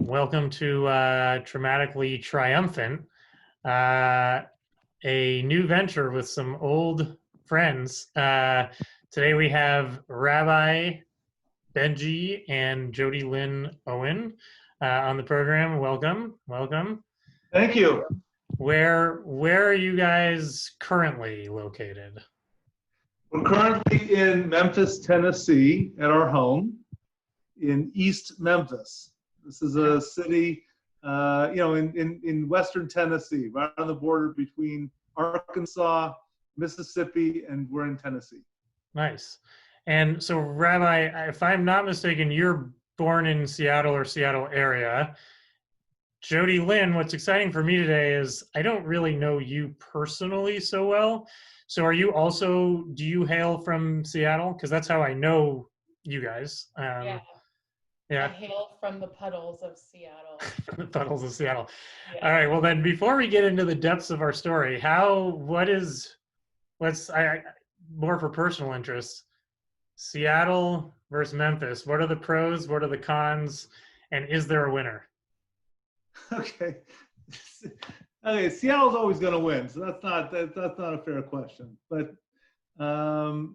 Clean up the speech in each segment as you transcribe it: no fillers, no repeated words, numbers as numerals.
Welcome to Traumatically Triumphant, a new venture with some old friends. Today we have Rabbi, Benjy, and Jodilyn Owen on the program. Welcome, welcome. Thank you. Where are you guys currently located? We're currently in Memphis, Tennessee, at our home in East Memphis. This is a city, in Western Tennessee, right on the border between Arkansas, Mississippi, and we're in Tennessee. Nice. And so, Rabbi, if I'm not mistaken, you're born in Seattle or Seattle area. Jodilyn, what's exciting for me today is I don't really know you personally so well. So do you hail from Seattle? Because that's how I know you guys. Yeah. Yeah. I hail from the puddles of Seattle. The puddles of Seattle. Yeah. All right. Well, then before we get into the depths of our story, more for personal interest, Seattle versus Memphis. What are the pros? What are the cons? And is there a winner? Okay. Seattle's always going to win, so that's not a fair question. But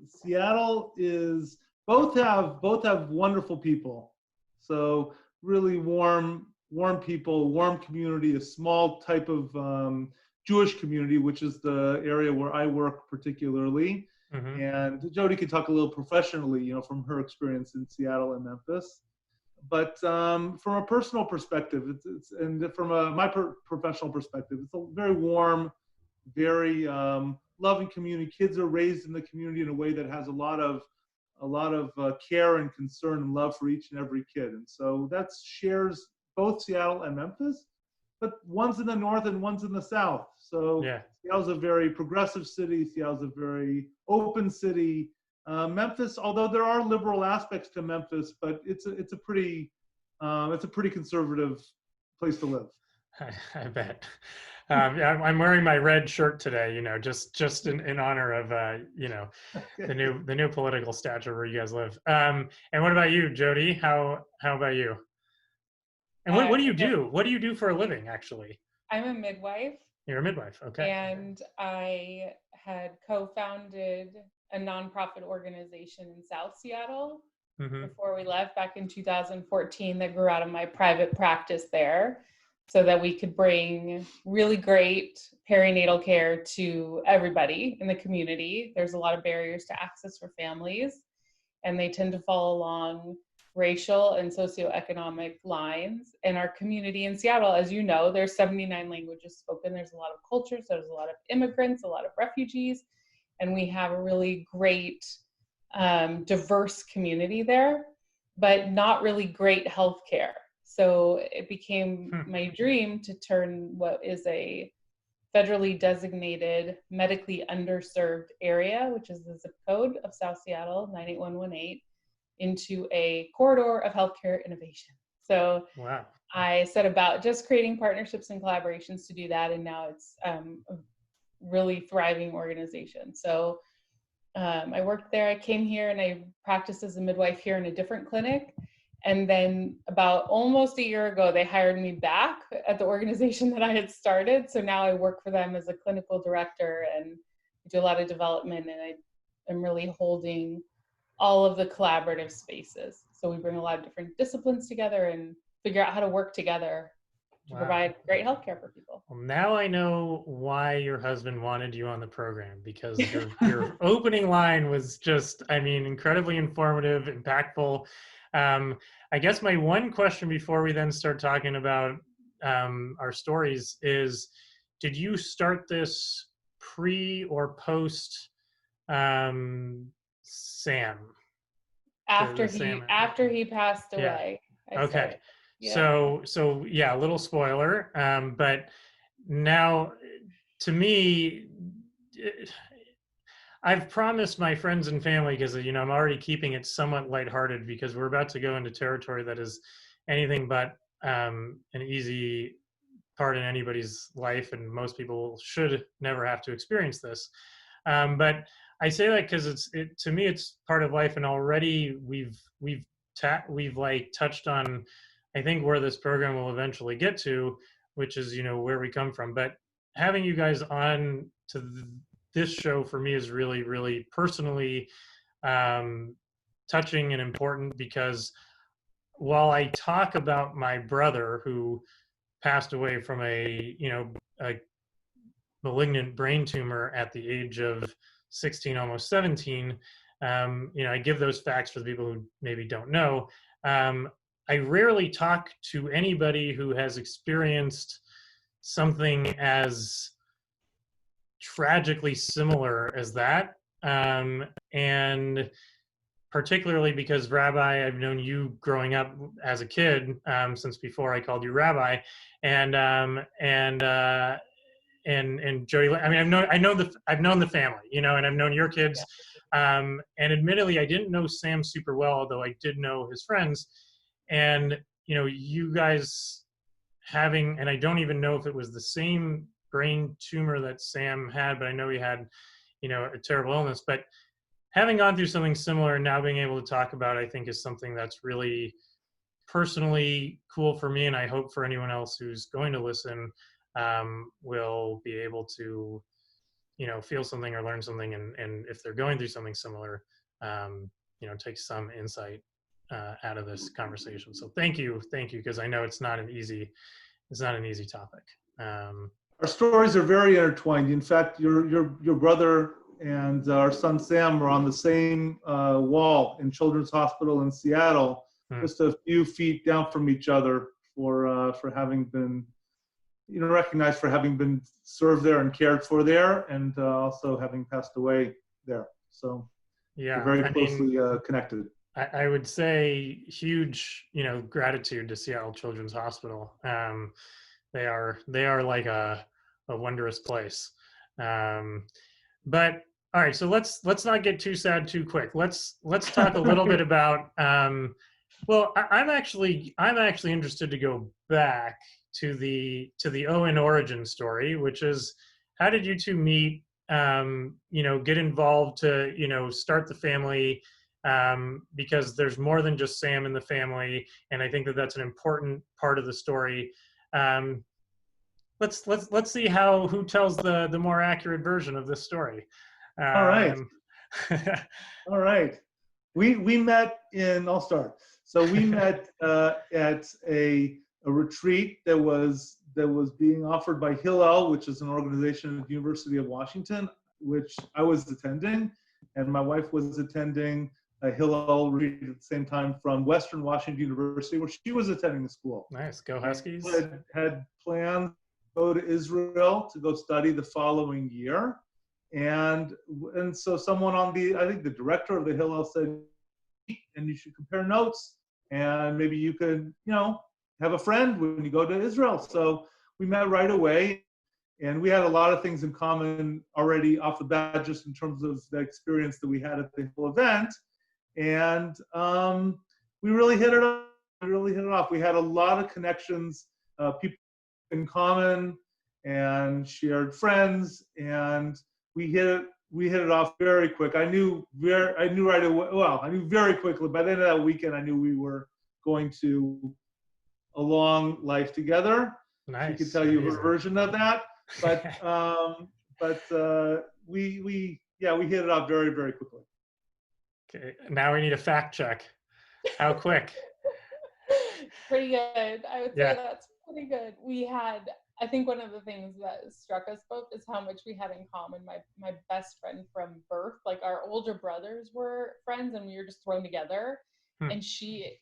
Seattle is both have wonderful people. So really warm people, warm community, a small type of Jewish community, which is the area where I work particularly. Mm-hmm. And Jody can talk a little professionally, from her experience in Seattle and Memphis. But from a personal perspective, and from my professional perspective, it's a very warm, very loving community. Kids are raised in the community in a way that has a lot of care and concern and love for each and every kid. And so that shares both Seattle and Memphis, but one's in the north and one's in the south. So yeah. Seattle's a very progressive city. Seattle's a very open city. Memphis, although there are liberal aspects to Memphis, but it's a pretty conservative place to live. I bet. I'm wearing my red shirt today, just in honor of the new political stature where you guys live. And what about you, Jody? How about you? And what do you do? What do you do for a living, actually? I'm a midwife. You're a midwife, okay. And I had co-founded a nonprofit organization in South Seattle before we left back in 2014 that grew out of my private practice there so that we could bring really great perinatal care to everybody in the community. There's a lot of barriers to access for families, and they tend to fall along racial and socioeconomic lines. In our community in Seattle, as you know, there's 79 languages spoken. There's a lot of cultures. There's a lot of immigrants, a lot of refugees. And we have a really great, diverse community there, but not really great healthcare. So it became my dream to turn what is a federally designated medically underserved area, which is the zip code of South Seattle, 98118, into a corridor of healthcare innovation. So wow. I set about just creating partnerships and collaborations to do that. And now it's really thriving organization. So I worked there. I came here and I practiced as a midwife here in a different clinic. And then about almost a year ago, they hired me back at the organization that I had started. So now I work for them as a clinical director and do a lot of development. And I am really holding all of the collaborative spaces. So we bring a lot of different disciplines together and figure out how to work together to provide great healthcare for people. Well, now I know why your husband wanted you on the program, because your opening line was just, incredibly informative, impactful. I guess my one question before we then start talking about our stories is, did you start this pre or post Sam? After he passed away. Yeah. Okay. Yeah. So yeah, a little spoiler, but now to me, I've promised my friends and family, because I'm already keeping it somewhat lighthearted, because we're about to go into territory that is anything but an easy part in anybody's life, and most people should never have to experience this. But I say that because to me it's part of life, and already we've touched on, I think where this program will eventually get to, which is, you know, where we come from. But having you guys on to this show for me is really, really personally touching and important, because while I talk about my brother who passed away from a, you know, a malignant brain tumor at the age of 16, almost 17, you know, I give those facts for the people who maybe don't know. I rarely talk to anybody who has experienced something as tragically similar as that. And particularly because Rabbi, I've known you growing up as a kid, since before I called you Rabbi, and Jodilyn. I mean, I've known the family, you know, and I've known your kids. And admittedly, I didn't know Sam super well, although I did know his friends. And you know, you guys having, and I don't even know if it was the same brain tumor that Sam had, but I know he had, you know, a terrible illness. But having gone through something similar and now being able to talk about it, I think is something that's really personally cool for me, and I hope for anyone else who's going to listen will be able to, you know, feel something or learn something, and if they're going through something similar, you know, take some insight out of this conversation. So thank you, because I know it's not an easy topic. Our stories are very intertwined. In fact, your brother and our son Sam were on the same wall in Children's Hospital in Seattle, just a few feet down from each other, for having been, you know, recognized for having been served there and cared for there, and also having passed away there. So yeah, we're very closely connected. I would say huge, you know, gratitude to Seattle Children's Hospital. They are like a wondrous place. But all right, so let's not get too sad too quick. Let's talk a little bit about. Well, I'm actually interested to go back to the Owen origin story, which is, how did you two meet? You know, get involved to, you know, start the family, because there's more than just Sam in the family, and I think that that's an important part of the story. Let's see who tells the more accurate version of this story. All right. All right. We met in, I'll start. So we met at a retreat that was being offered by Hillel, which is an organization at the University of Washington, which I was attending, and my wife was attending a Hillel retreat at the same time from Western Washington University, where she was attending the school. Nice, go Huskies. Had plans to go to Israel to go study the following year. And so someone on I think the director of the Hillel said, and you should compare notes, and maybe you could, you know, have a friend when you go to Israel. So we met right away, and we had a lot of things in common already off the bat, just in terms of the experience that we had at the whole event. And we really hit it off. We had a lot of connections, people in common, and shared friends, and we hit it off very quick. I knew right away. Well, I knew very quickly. By the end of that weekend, I knew we were going to a long life together. Nice. She could tell you her version of that, but we hit it off very, very quickly. Okay, now we need a fact check. How quick? Pretty good. I would say that's pretty good. We had, I think one of the things that struck us both is how much we had in common. My best friend from birth, like our older brothers were friends, and we were just thrown together. And she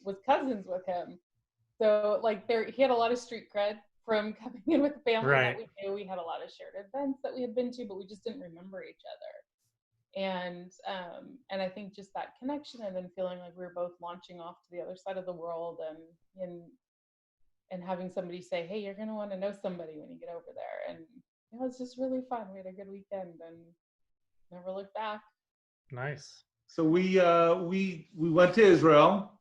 was cousins with him. So like he had a lot of street cred from coming in with the family that we knew. We had a lot of shared events that we had been to, but we just didn't remember each other. And I think just that connection, and then feeling like we were both launching off to the other side of the world, and having somebody say, hey, you're going to want to know somebody when you get over there. And it was just really fun. We had a good weekend and never looked back. Nice. So we went to Israel,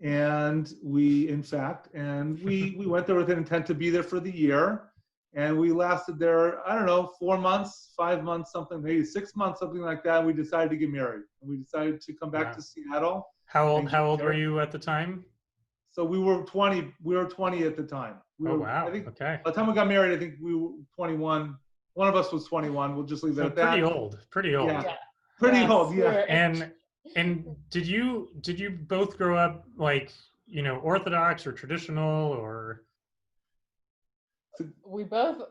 and we went there with an intent to be there for the year. And we lasted there, I don't know, 4 months, 5 months, something, maybe 6 months, something like that. We decided to get married. And we decided to come back to Seattle. How old were you at the time? So we were 20. We were 20 at the time. Oh, wow. I think Okay. by the time we got married, I think we were 21. One of us was 21. We'll just leave it So at that. pretty old. Pretty old. Yeah. Pretty Yes, old. Yeah. And did you both grow up like, Orthodox or traditional or?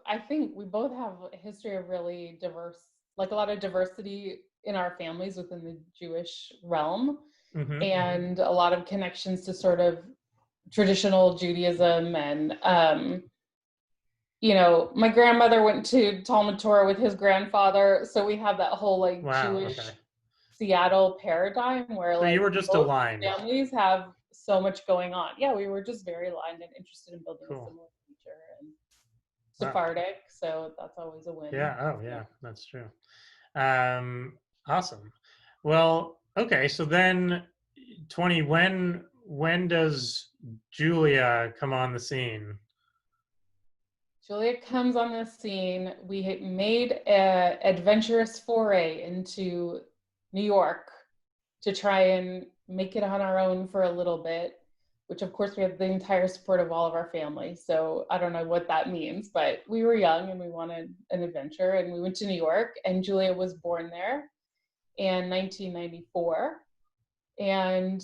I think we both have a history of really diverse, like a lot of diversity in our families within the Jewish realm, and a lot of connections to sort of traditional Judaism. And my grandmother went to Talmud Torah with his grandfather, so we have that whole like Jewish Seattle paradigm where so you were just both aligned. families have so much going on. Yeah, we were just very aligned and interested in building a similar future, and Sephardic, so that's always a win. Yeah. Oh, yeah, that's true. Awesome. Well, okay. So then 20, when does Julia come on the scene? Julia comes on the scene. We made an adventurous foray into New York to try and make it on our own for a little bit, which of course we had the entire support of all of our family. So I don't know what that means, but we were young and we wanted an adventure, and we went to New York, and Julia was born there in 1994. And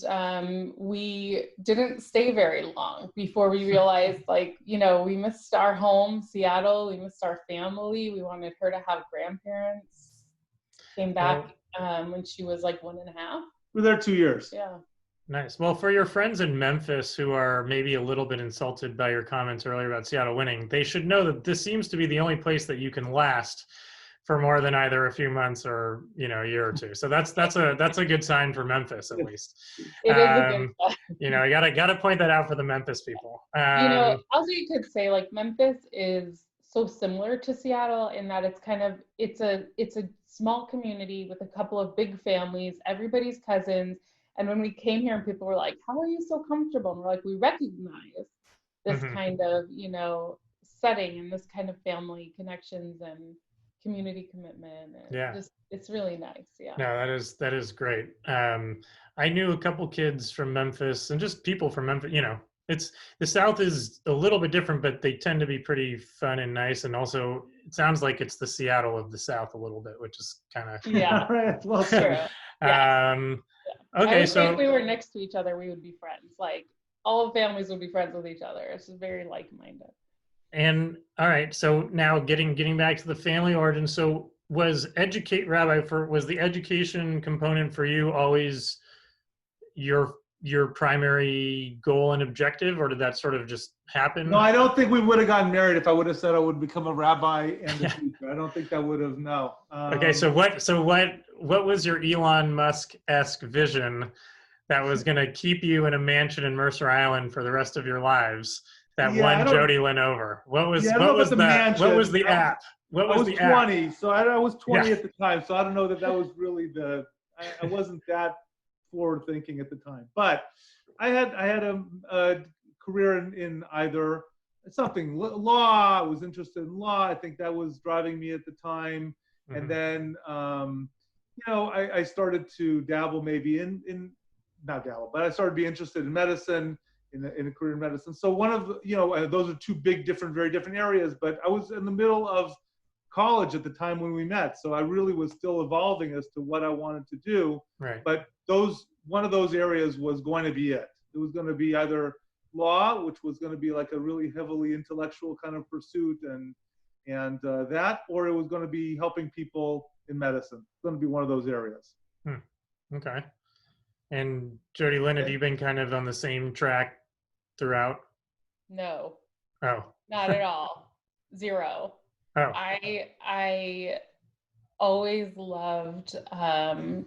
we didn't stay very long before we realized, we missed our home, Seattle. We missed our family. We wanted her to have grandparents. Came back when she was like 1.5. We were there 2 years. Yeah. Nice. Well, for your friends in Memphis who are maybe a little bit insulted by your comments earlier about Seattle winning, they should know that this seems to be the only place that you can last for more than either a few months or a year or two. So that's a good sign for Memphis, at least. It is a good sign. You gotta point that out for the Memphis people. Also you could say like Memphis is so similar to Seattle in that it's a small community with a couple of big families, everybody's cousins. And when we came here and people were like, how are you so comfortable? And we're like, we recognize this kind of, setting and this kind of family connections and community commitment. And it's really nice. Yeah. No, that is great. I knew a couple kids from Memphis and just people from Memphis, it's the South is a little bit different, but they tend to be pretty fun and nice. And also it sounds like it's the Seattle of the South a little bit, which is kind of, right. Well, true. Okay. So if we were next to each other, we would be friends. Like all of families would be friends with each other. It's just very like-minded. And all right, so now getting back to the family origin. So was the education component for you always your primary goal and objective, or did that sort of just happen? No, I don't think we would have gotten married if I would have said I would become a rabbi and a teacher. I don't think that would have. No. Okay, so what was your Elon Musk-esque vision that was going to keep you in a mansion in Mercer Island for the rest of your lives? That won Jodilyn over. What was that? What was the app? I was 20, so I was 20 at the time. So I don't know that was really I wasn't that forward thinking at the time. But I had a career in either something law. I was interested in law. I think that was driving me at the time. And then I started to dabble maybe in not dabble, but I started to be interested in medicine. In a career in medicine. So one of those are two very different areas, but I was in the middle of college at the time when we met. So I really was still evolving as to what I wanted to do. Right. But one of those areas was going to be it. It was going to be either law, which was going to be like a really heavily intellectual kind of pursuit and that, or it was going to be helping people in medicine. It's going to be one of those areas. Okay. And Jodilyn, have you been kind of on the same track throughout? No. Oh. Not at all. Zero. Oh. I always loved and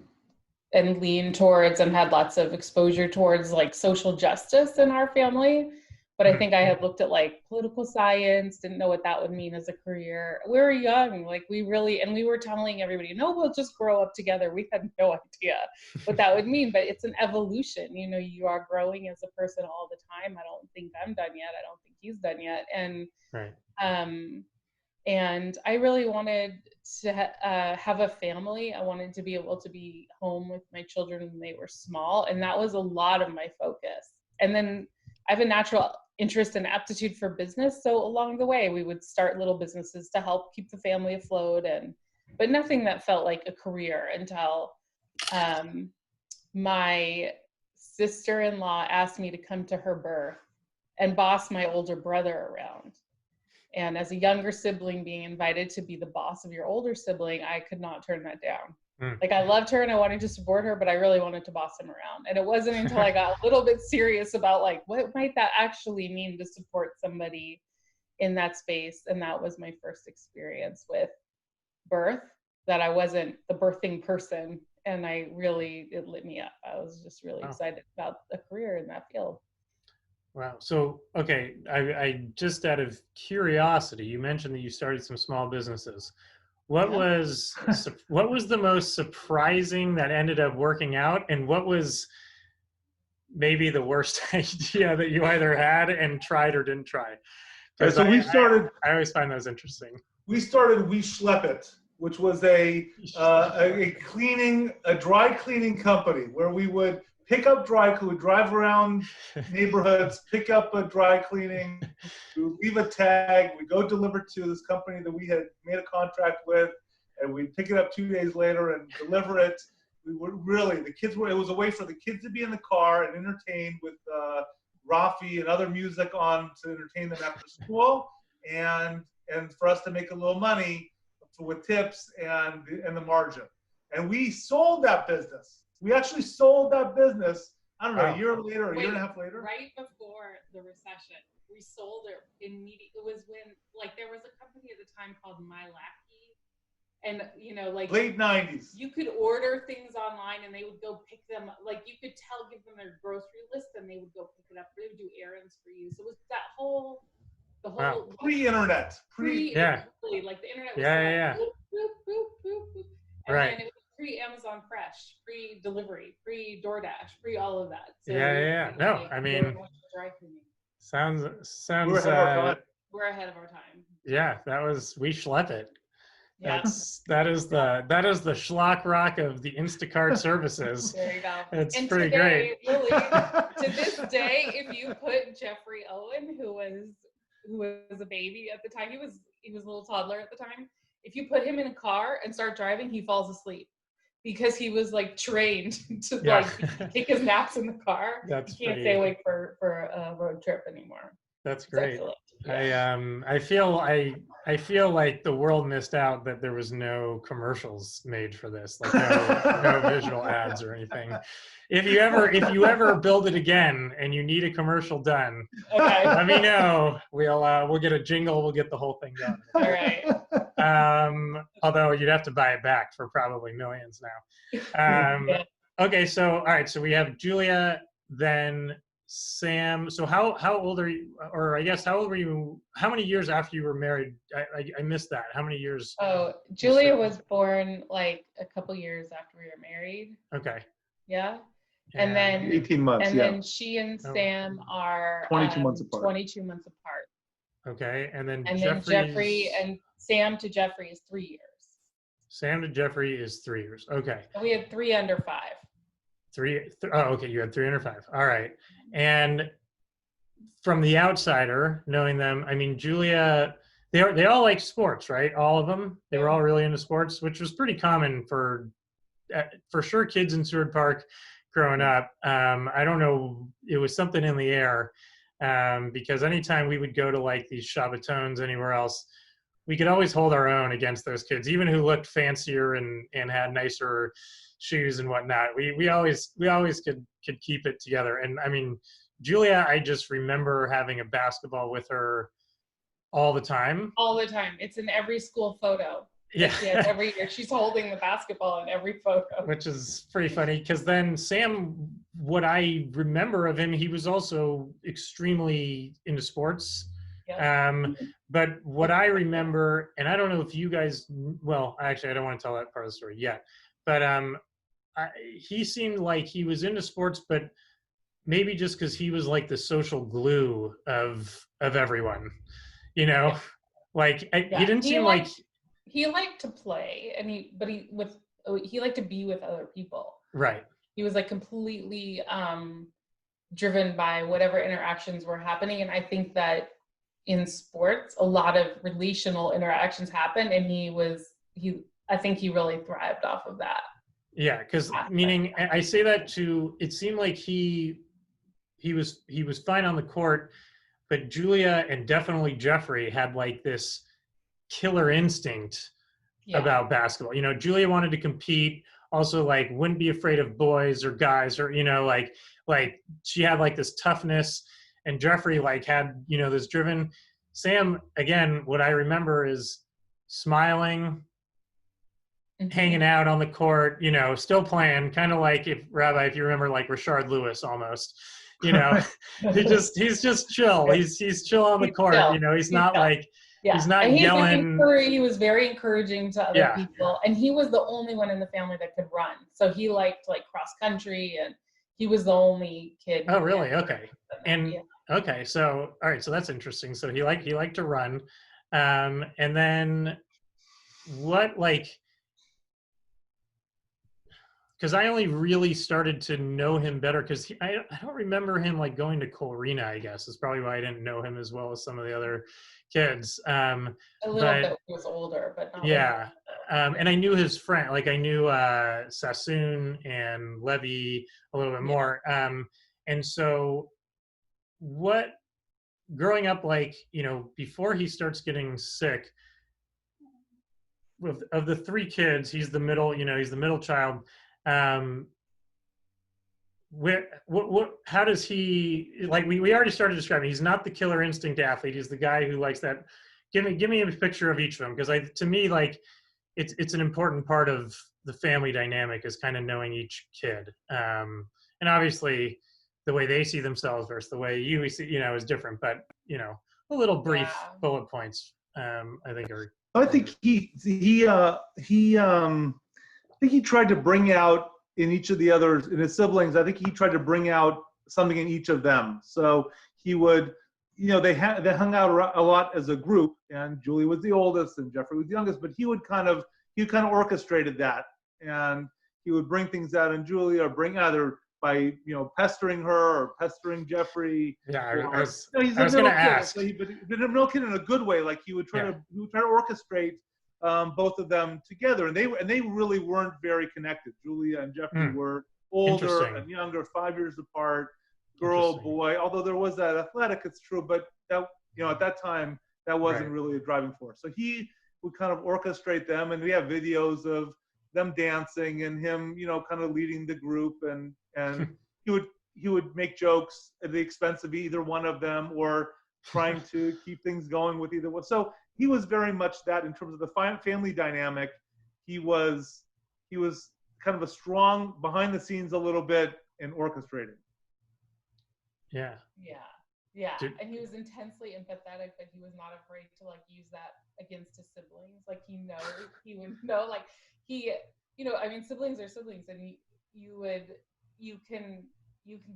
leaned towards and had lots of exposure towards like social justice in our family. But I think I had looked at like political science, didn't know what that would mean as a career. We were young, we were telling everybody, no, we'll just grow up together. We had no idea what that would mean, but it's an evolution. You are growing as a person all the time. I don't think I'm done yet. I don't think he's done yet. And, and I really wanted to have a family. I wanted to be able to be home with my children when they were small. And that was a lot of my focus. And then I have a natural interest and aptitude for business. So along the way, we would start little businesses to help keep the family afloat, but nothing that felt like a career until my sister-in-law asked me to come to her birth and boss my older brother around. And as a younger sibling, being invited to be the boss of your older sibling, I could not turn that down. Like, I loved her and I wanted to support her, but I really wanted to boss him around. And it wasn't until I got a little bit serious about like, what might that actually mean to support somebody in that space? And that was my first experience with birth, that I wasn't the birthing person. And it lit me up. I was just really excited about a career in that field. Wow. So, okay, I just out of curiosity, you mentioned that you started some small businesses. What was the most surprising that ended up working out, and what was maybe the worst idea that you either had and tried or didn't try? Because so I always find those interesting. We started We Schlep It, which was a dry cleaning company where we would pick up we would drive around neighborhoods, pick up a dry cleaning, we would leave a tag, we'd go deliver to this company that we had made a contract with, and we'd pick it up 2 days later and deliver it. We were really, it was a way for the kids to be in the car and entertained with Rafi and other music on to entertain them after school, and for us to make a little money with tips and the margin. And we sold that business. We actually sold that business, I don't know, a year later, a year and a half later. Right before the recession. We sold it immediately. It was when, like, there was a company at the time called My Lackey. And, you know, like. Late 90s. You could order things online and they would go pick them. Like, you could give them their grocery list and they would go pick it up. They would do errands for you. So it was that whole. The whole pre-internet, like the internet was boop, boop, boop, boop, boop. And then it was pre-Amazon Fresh, pre-delivery, pre-DoorDash, pre-all of that. So no, I mean, sounds we're ahead of our time. Yeah, We Schlep It. Yeah. That is the schlock rock of the Instacart services. There you go. It's and pretty today, great. Lily, to this day, if you put Jeffrey Owen, who was a baby at the time, he was a little toddler at the time. If you put him in a car and start driving, he falls asleep because he was like trained to like take his naps in the car. He can't stay awake for a road trip anymore. That's great. I feel like the world missed out that there was no commercials made for this, like no visual ads or anything. If you ever build it again and you need a commercial done, let me know. We'll get a jingle. We'll get the whole thing done. All right. Although you'd have to buy it back for probably millions now. Okay, so all right, so we have Julia, then Sam. So how old are you? Or I guess how old were you? How many years after you were married? I missed that. How many years? Oh, Julia was born like a couple years after we were married. Okay. Yeah. And then 18 months. And then she and Sam are 22 months apart. 22 months apart. Okay, and then Jeffrey and Sam to Jeffrey is 3 years. Sam to Jeffrey is 3 years. Okay. And we had 3 under 5. Okay, you had 3 under 5. All right. And from the outsider, knowing them, I mean, Julia, they all like sports, right? All of them. They were all really into sports, which was pretty common for sure kids in Seward Park growing up. I don't know, it was something in the air because anytime we would go to like these Shabbatones anywhere else, we could always hold our own against those kids, even who looked fancier and had nicer shoes and whatnot. We always could keep it together. And I mean, Julia, I just remember having a basketball with her all the time. All the time. It's in every school photo. Yeah. Every year she's holding the basketball in every photo. Which is pretty funny because then Sam, what I remember of him, he was also extremely into sports. Yeah. But what I remember, and I don't know if you guys, well, actually, I don't want to tell that part of the story yet, but he seemed like he was into sports, but maybe just because he was like the social glue of everyone, you know, yeah. Like he didn't seem like he liked to play, and he liked to be with other people. Right. He was like completely driven by whatever interactions were happening. And I think that in sports, a lot of relational interactions happen, and I think he really thrived off of that. Yeah, because meaning I say that to, it seemed like he was fine on the court, but Julia and definitely Jeffrey had like this killer instinct about basketball. You know, Julia wanted to compete, also like wouldn't be afraid of boys or guys, or you know, like she had like this toughness, and Jeffrey like had, you know, this driven. Sam, again, what I remember is smiling, hanging out on the court, you know, still playing, kind of like if you remember, like Rashard Lewis almost, you know. he's just chill. He's chill on the court, chill. You know, he's not like, he's not and yelling. He was very encouraging to other people, and he was the only one in the family that could run. So he liked like cross country, and he was the only kid. Oh, really? Okay. And okay, so all right, so that's interesting. So he liked to run, and then what, like, because I only really started to know him better because I don't remember him like going to Colorina, I guess is probably why I didn't know him as well as some of the other kids. A little bit was older, but not and I knew his friend, like I knew Sassoon and Levy a little bit more. And so what, growing up, like, you know, before he starts getting sick, of the three kids, he's the middle, you know, he's the middle child. How does he, like, we already started describing, he's not the killer instinct athlete, he's the guy who likes that. Give me a picture of each of them, because to me, like, it's an important part of the family dynamic is kind of knowing each kid, and obviously the way they see themselves versus the way you see, you know, is different, but you know, a little brief bullet points, I think are. I think I think he tried to bring out in each of the others, in his siblings, I think he tried to bring out something in each of them. So he would, you know, they hung out a lot as a group, and Julie was the oldest and Jeffrey was the youngest, but he kind of orchestrated that, and he would bring things out in Julie, or bring either by, you know, pestering her or pestering Jeffrey. Yeah, he's a middle kid, so but a middle kid in a good way. Like he would try to orchestrate both of them together, and they really weren't very connected. Julia and Jeffrey were older and younger, 5 years apart, girl, boy. Although there was that athletic, it's true, but that, you know, at that time that wasn't really a driving force. So he would kind of orchestrate them, and we have videos of them dancing and him, you know, kind of leading the group, and he would make jokes at the expense of either one of them, or trying to keep things going with either one. So he was very much that in terms of the family dynamic. He was kind of a strong behind the scenes a little bit and orchestrating. Yeah. And he was intensely empathetic, but he was not afraid to like use that against his siblings. Like he would know, like he, you know, I mean, siblings are siblings, and you can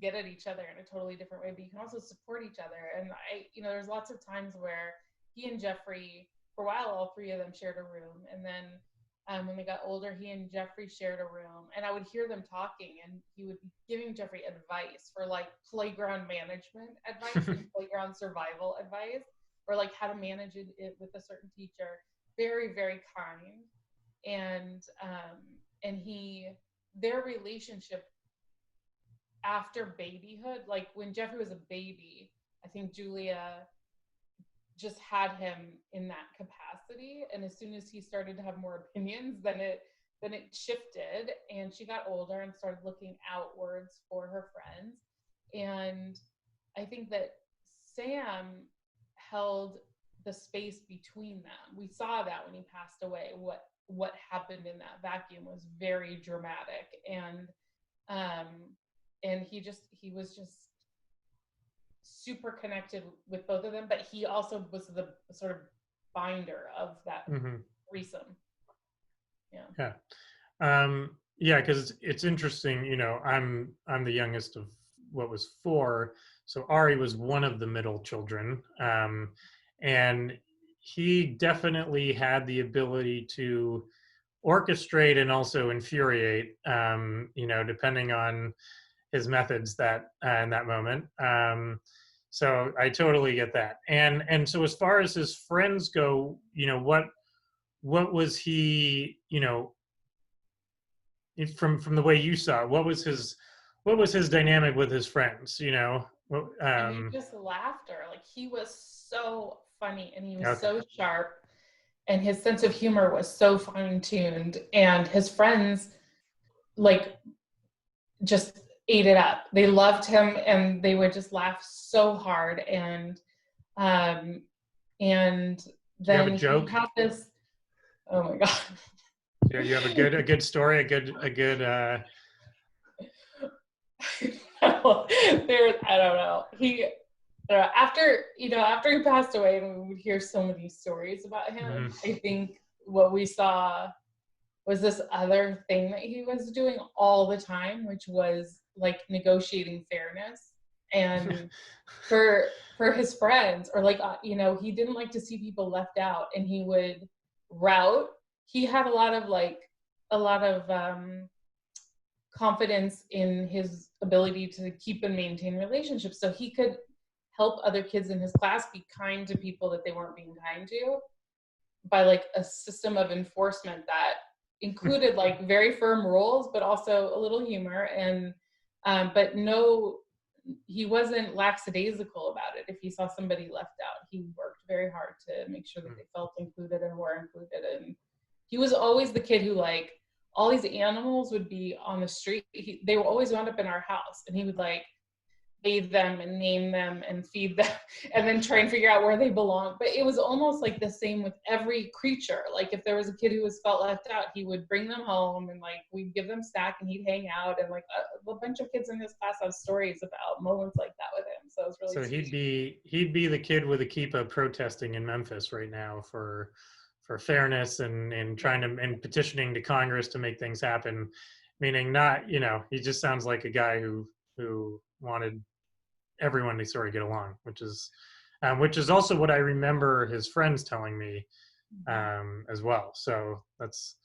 get at each other in a totally different way, but you can also support each other. And you know, there's lots of times where he and Jeffrey, for a while, all three of them shared a room. And then when they got older, he and Jeffrey shared a room, and I would hear them talking, and he would be giving Jeffrey advice for like playground management advice and playground survival advice, or like how to manage it with a certain teacher. Very, very kind. And their relationship after babyhood, like when Jeffrey was a baby, I think Julia just had him in that capacity, and as soon as he started to have more opinions, then it shifted, and she got older and started looking outwards for her friends. And I think that Sam held the space between them. We saw that when he passed away, what happened in that vacuum was very dramatic, and he was just super connected with both of them, but he also was the sort of binder of that threesome. Because it's interesting, you know, I'm the youngest of what was 4, so Ari was one of the middle children, and he definitely had the ability to orchestrate and also infuriate, you know, depending on his methods that in that moment. So I totally get that. And so as far as his friends go, what was he, from the way you saw it, what was his dynamic with his friends, And he just laughter. Like, he was so funny and he was Okay. so sharp, and his sense of humor was so fine-tuned, and his friends like just ate it up. They loved him and they would just laugh so hard. And then Do you have a joke? he had this, oh my God. Yeah, you have a good story, a good I don't know. After he passed away, and we would hear so many stories about him, I think what we saw was this other thing that he was doing all the time, which was like negotiating fairness. And for his friends, or like, he didn't like to see people left out, and he would route. He had a lot of confidence in his ability to keep and maintain relationships. So he could help other kids in his class be kind to people that they weren't being kind to, by like a system of enforcement that included like very firm rules, but also a little humor. And but no, he wasn't lackadaisical about it. If he saw somebody left out, he worked very hard to make sure that they felt included and were included. And he was always the kid who, like, all these animals would be on the street. They would always wound up in our house, and he would like bathe them and name them and feed them and then try and figure out where they belong. But it was almost like the same with every creature. Like, if there was a kid who felt left out, he would bring them home, and like we'd give them snack, and he'd hang out. And like a bunch of kids in his class have stories about moments like that with him. So it was really sweet. he'd be the kid with a kippah protesting in Memphis right now for fairness and trying to, and petitioning to Congress to make things happen. Meaning, not, he just sounds like a guy who wanted everyone to sort of get along, which is also what I remember his friends telling me as well. So that's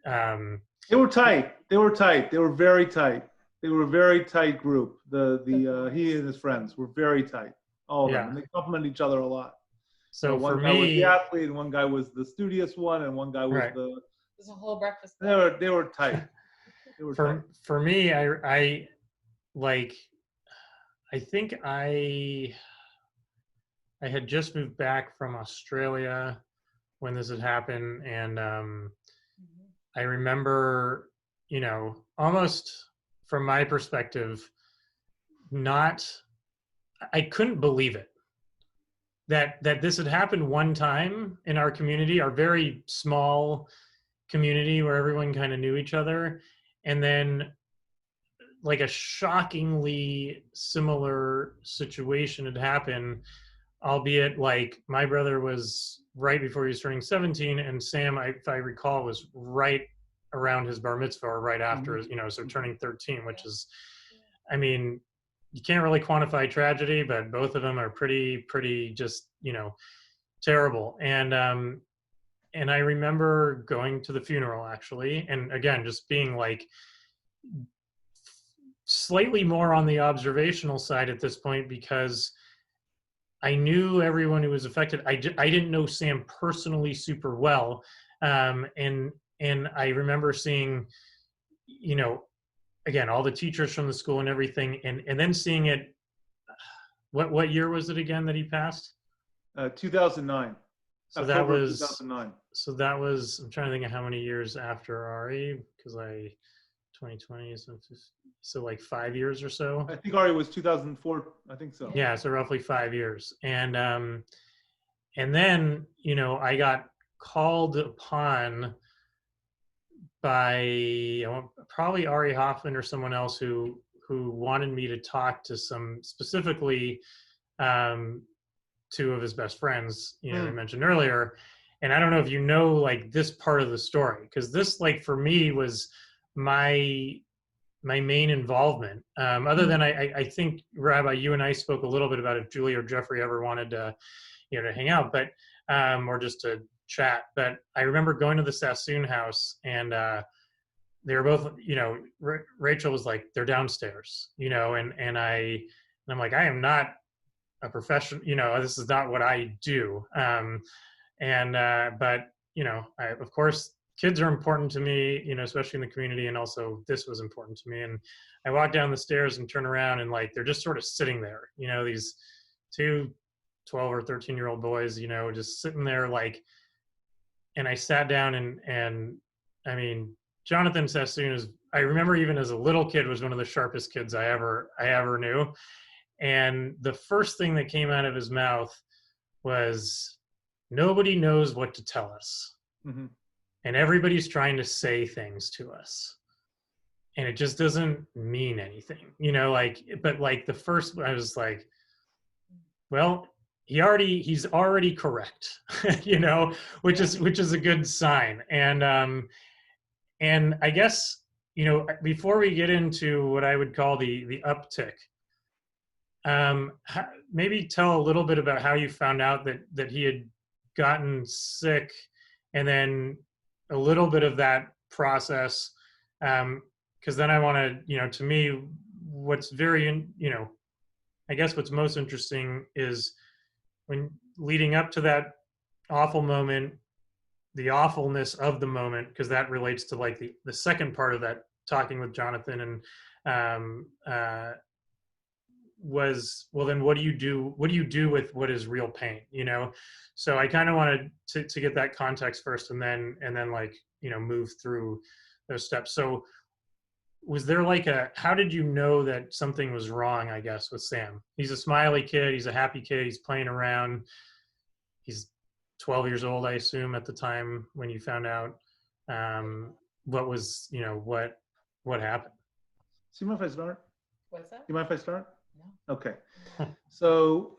They were tight. They were very tight. They were a very tight group. He and his friends were very tight, all of them, and they complimented each other a lot. So one guy was the athlete, and one guy was the studious one, and one guy was There's a whole breakfast. They were tight. For me, I think I had just moved back from Australia when this had happened, and I remember, almost from my perspective, I couldn't believe it that this had happened one time in our community, our very small community where everyone kind of knew each other, and then like a shockingly similar situation had happened, albeit like my brother was right before he was turning 17, and Sam, if I recall, was right around his bar mitzvah or right after, so turning 13, which is, I mean, you can't really quantify tragedy, but both of them are pretty just, terrible. And I remember going to the funeral, actually, and again, just being like slightly more on the observational side at this point, because I knew everyone who was affected. I didn't know Sam personally super well. And I remember seeing, again, all the teachers from the school and everything, and then seeing it. What year was it again that he passed? 2009. So October that was 2009. So that was, I'm trying to think of how many years after Ari, because 2020, so like 5 years or so. I think Ari was 2004. I think so. Yeah, so roughly 5 years. And then, I got called upon by probably Ari Hoffman or someone else who wanted me to talk to specifically two of his best friends, they mentioned earlier. And I don't know if like this part of the story, because this, like, for me was my main involvement. Other than I think, Rabbi, you and I spoke a little bit about if Julie or Jeffrey ever wanted to, to hang out, but or just to chat. But I remember going to the Sassoon house, and they were both, you know, Rachel was like, they're downstairs, you know, and I'm like, I am not a professional, you know, this is not what I do. But, you know, of course, kids are important to me, you know, especially in the community. And also this was important to me. And I walk down the stairs and turn around and like, they're just sort of sitting there, you know, these two 12 or 13-year-old boys, you know, just sitting there like, and I sat down and I mean, Jonathan Sassoon is, I remember even as a little kid, was one of the sharpest kids I ever knew. And the first thing that came out of his mouth was, nobody knows what to tell us. Mm-hmm. And everybody's trying to say things to us. And it just doesn't mean anything, you know, like, but like the first, I was like, well, he's already correct, you know, which is a good sign. And I guess, you know, before we get into what I would call the uptick, maybe tell a little bit about how you found out that he had gotten sick, and then a little bit of that process, because then I want to, you know, to me, what's very, you know, I guess what's most interesting is when leading up to that awful moment, the awfulness of the moment, because that relates to like the second part of that talking with Jonathan, and was, well, then what do you do with what is real pain, you know? So I kind of wanted to get that context first, and then like, you know, move through those steps. So was there like how did you know that something was wrong, I guess, with Sam? He's a smiley kid, he's a happy kid, he's playing around, he's 12 years old, I assume, at the time when you found out. What was, you know, what happened? So you mind if I start? What's that? You mind if I start? No. Okay. So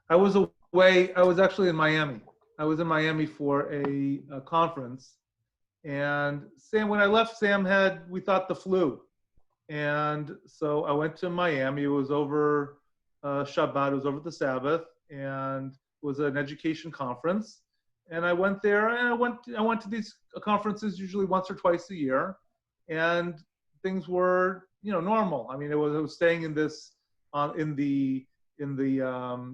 I was away. I was actually in Miami. I was in Miami for a conference. And Sam, when I left, Sam we thought the flu. And so I went to Miami. It was over Shabbat. It was over the Sabbath. And it was an education conference. And I went there, and I went to these conferences usually once or twice a year. And things were, you know, normal. I mean, I was staying in this, in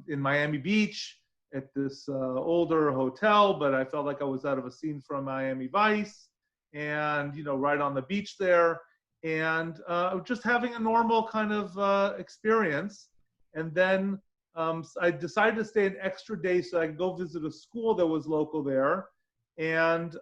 Miami Beach at this older hotel, but I felt like I was out of a scene from Miami Vice, and, you know, right on the beach there, and just having a normal kind of experience. And then I decided to stay an extra day so I could go visit a school that was local there, and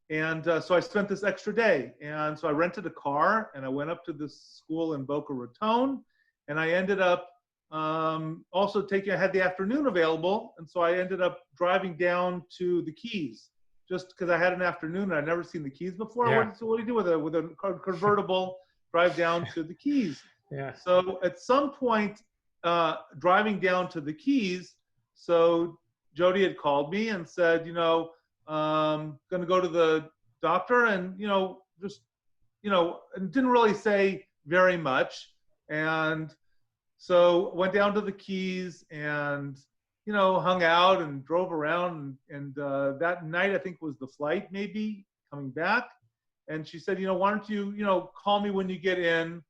so I spent this extra day. And so I rented a car, and I went up to this school in Boca Raton, and I ended up also I had the afternoon available. And so I ended up driving down to the Keys, just because I had an afternoon and I'd never seen the Keys before. Yeah. So what do you do with a convertible drive down to the Keys? Yeah. So at some point, driving down to the Keys, so Jody had called me and said, you know, going to go to the doctor, and, you know, just, you know, and didn't really say very much. And so went down to the Keys and, you know, hung out and drove around. And that night, I think, was the flight maybe coming back. And she said, you know, why don't you, you know, call me when you get in.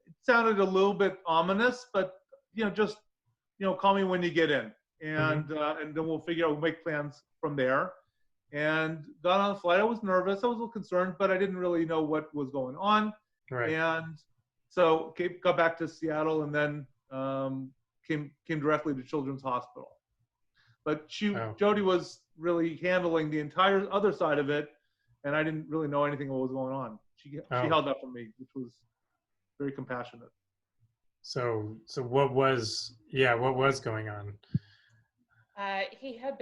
It sounded a little bit ominous, but, you know, just, you know, call me when you get in. And and then we'll make plans from there. And got on the flight. I was nervous. I was a little concerned, but I didn't really know what was going on. Right. And so got back to Seattle, and then came directly to Children's Hospital. But Jody was really handling the entire other side of it, and I didn't really know anything what was going on. She held up for me, which was very compassionate. So what was going on? He had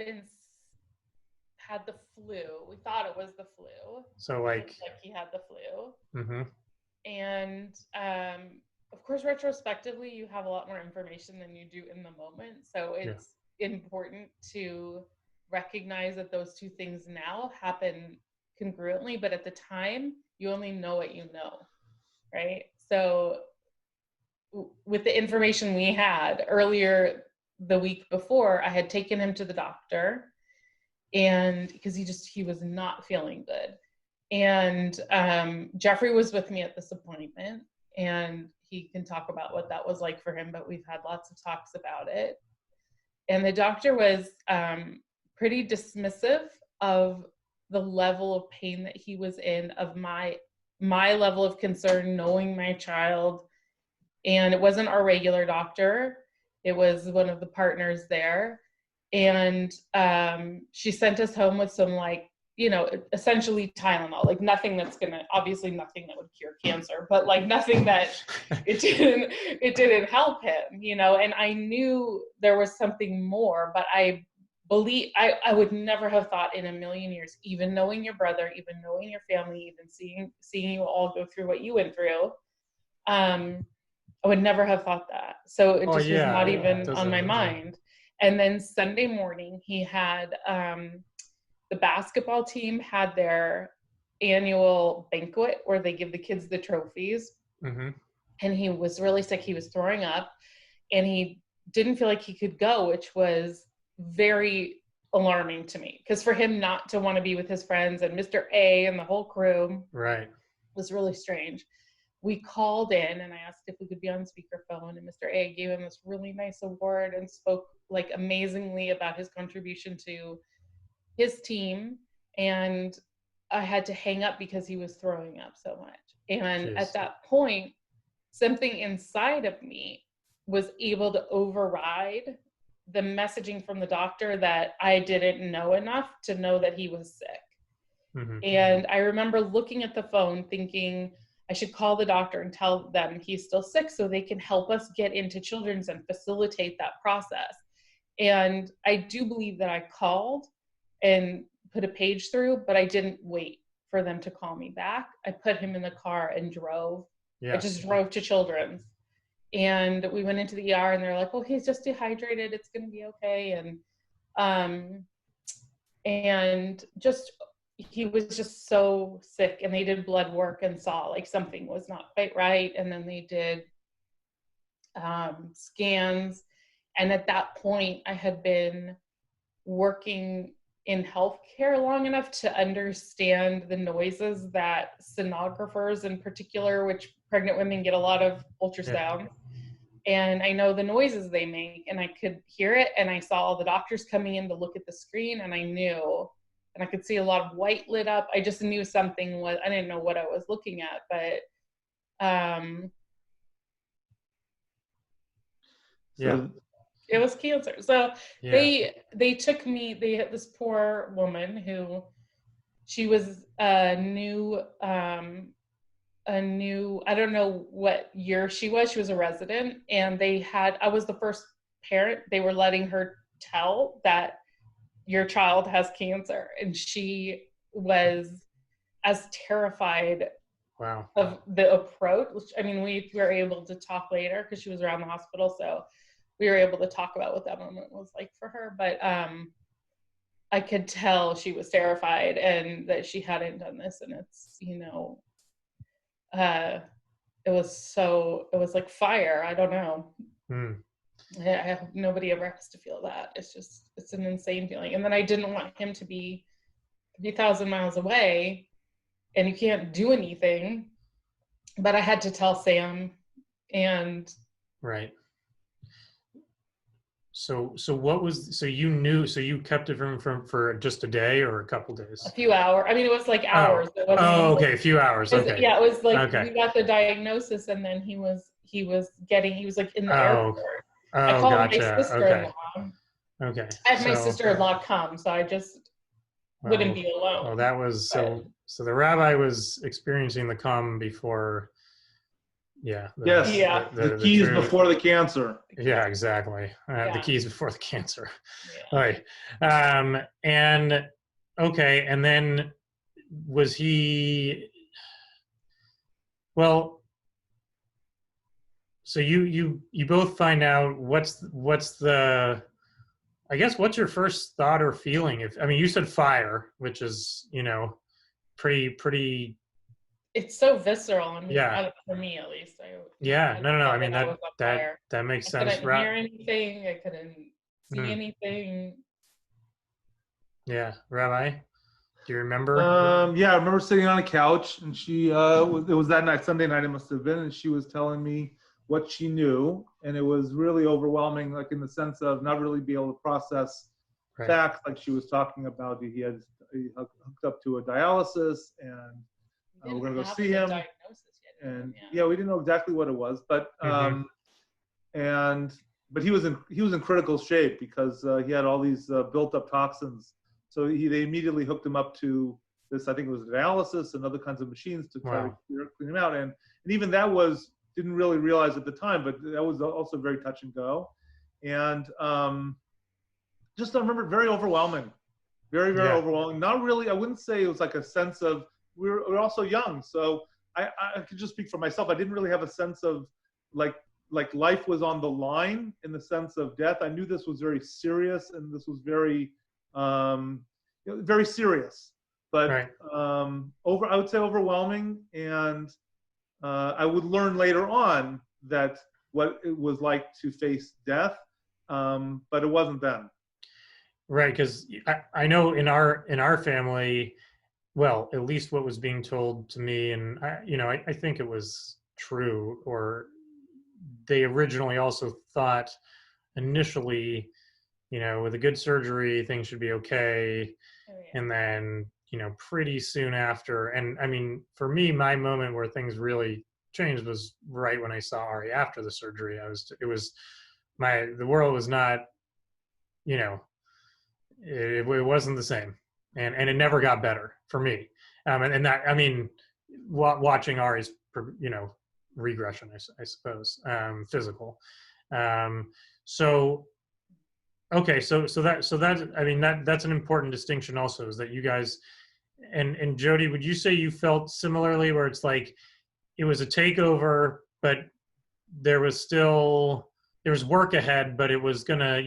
the flu. We thought it was the flu. So like he had the flu. Mm-hmm. And of course, retrospectively, you have a lot more information than you do in the moment. So it's important to recognize that those two things now happen congruently, but at the time, you only know what you know, right? So with the information we had earlier the week before, I had taken him to the doctor, and because he was not feeling good. And Jeffrey was with me at this appointment, and he can talk about what that was like for him, but we've had lots of talks about it. And the doctor was pretty dismissive of the level of pain that he was in, of my level of concern, knowing my child. And it wasn't our regular doctor. It was one of the partners there. And she sent us home with some, like, you know, essentially Tylenol, like nothing that's obviously nothing that would cure cancer, but like nothing that it didn't help him, you know. And I knew there was something more, but I would never have thought in a million years, even knowing your brother, even knowing your family, even seeing you all go through what you went through, I would never have thought that. So it just was not even on my mind. And then Sunday morning, he had the basketball team had their annual banquet where they give the kids the trophies. Mm-hmm. And he was really sick. He was throwing up, and he didn't feel like he could go, which was very alarming to me, because for him not to want to be with his friends and Mr. A and the whole crew, right, was really strange. We called in and I asked if we could be on speakerphone, and Mr. A gave him this really nice award and spoke like amazingly about his contribution to his team. And I had to hang up because he was throwing up so much. And at that point, something inside of me was able to override the messaging from the doctor that I didn't know enough to know that he was sick. Mm-hmm. And I remember looking at the phone thinking, I should call the doctor and tell them he's still sick so they can help us get into Children's and facilitate that process. And I do believe that I called and put a page through, but I didn't wait for them to call me back. I put him in the car and drove. I just drove to Children's. And we went into the ER and they're like, oh, he's just dehydrated. It's going to be okay. And just, he was just so sick, and they did blood work and saw like something was not quite right. And then they did scans. And at that point I had been working in healthcare long enough to understand the noises that sonographers in particular, which pregnant women get a lot of ultrasound. And I know the noises they make, and I could hear it. And I saw all the doctors coming in to look at the screen, and I knew, and I could see a lot of white lit up. I just knew something was, I didn't know what I was looking at, but it was cancer. So they took me, they had this poor woman who, she was a new, I don't know what year she was a resident, and I was the first parent. They were letting her tell that your child has cancer. And she was as terrified of the approach. I mean, we were able to talk later because she was around the hospital. So we were able to talk about what that moment was like for her. But I could tell she was terrified and that she hadn't done this. And it's, you know, it was like fire. I don't know. I hope nobody ever has to feel that. It's an insane feeling. And then I didn't want him to be 3,000 miles away and you can't do anything, but I had to tell Sam. And right. So you kept it from for just a day or a couple days? A few hours. I mean, it was like hours. It wasn't okay. A few hours. Okay. Yeah, it was like we got the diagnosis, and then he was like in the airport. I called my sister-in-law. Okay. I had my sister-in-law come, so I just wouldn't be alone. Well, that was so the rabbi was experiencing the come before. The keys before the cancer. Yeah, exactly. The keys before the cancer. Right. And okay, and then was he? Well, so you both find out what's the, I guess, what's your first thought or feeling? You said fire, which is, you know, pretty. It's so visceral. I mean, for me at least. No. I mean, that makes sense. I couldn't hear anything. I couldn't see anything. Yeah. Rabbi, do you remember? Yeah, I remember sitting on a couch, and she it was that night, Sunday night it must have been, and she was telling me what she knew, and it was really overwhelming, like in the sense of not really be able to process Right. facts, like she was talking about. He hooked up to a dialysis, and we're gonna go see him. And yeah, we didn't know exactly what it was, but but he was in critical shape because he had all these built up toxins. So they immediately hooked him up to this, I think it was dialysis and other kinds of machines to try to clean him out. And even that didn't really realize at the time, but that was also very touch and go. And just I remember very overwhelming, very, very overwhelming. Not really, I wouldn't say it was like a sense of, we're also young. So I could just speak for myself. I didn't really have a sense of like life was on the line in the sense of death. I knew this was very serious, and this was very, very serious. But I would say overwhelming, and I would learn later on that what it was like to face death, but it wasn't then. Right, because I know in our family, well, at least what was being told to me, and I think it was true, or they originally also thought initially, with a good surgery, things should be okay. And then, pretty soon after, and I mean, for me, my moment where things really changed was right when I saw Ari after the surgery. The world was not, it wasn't the same. And it never got better for me. And that, I mean, watching Ari's, regression, I suppose, physical. So, okay, so that I mean that's an important distinction also, is that you guys, and Jody, would you say you felt similarly, where it's like it was a takeover, but there was work ahead, but it was gonna,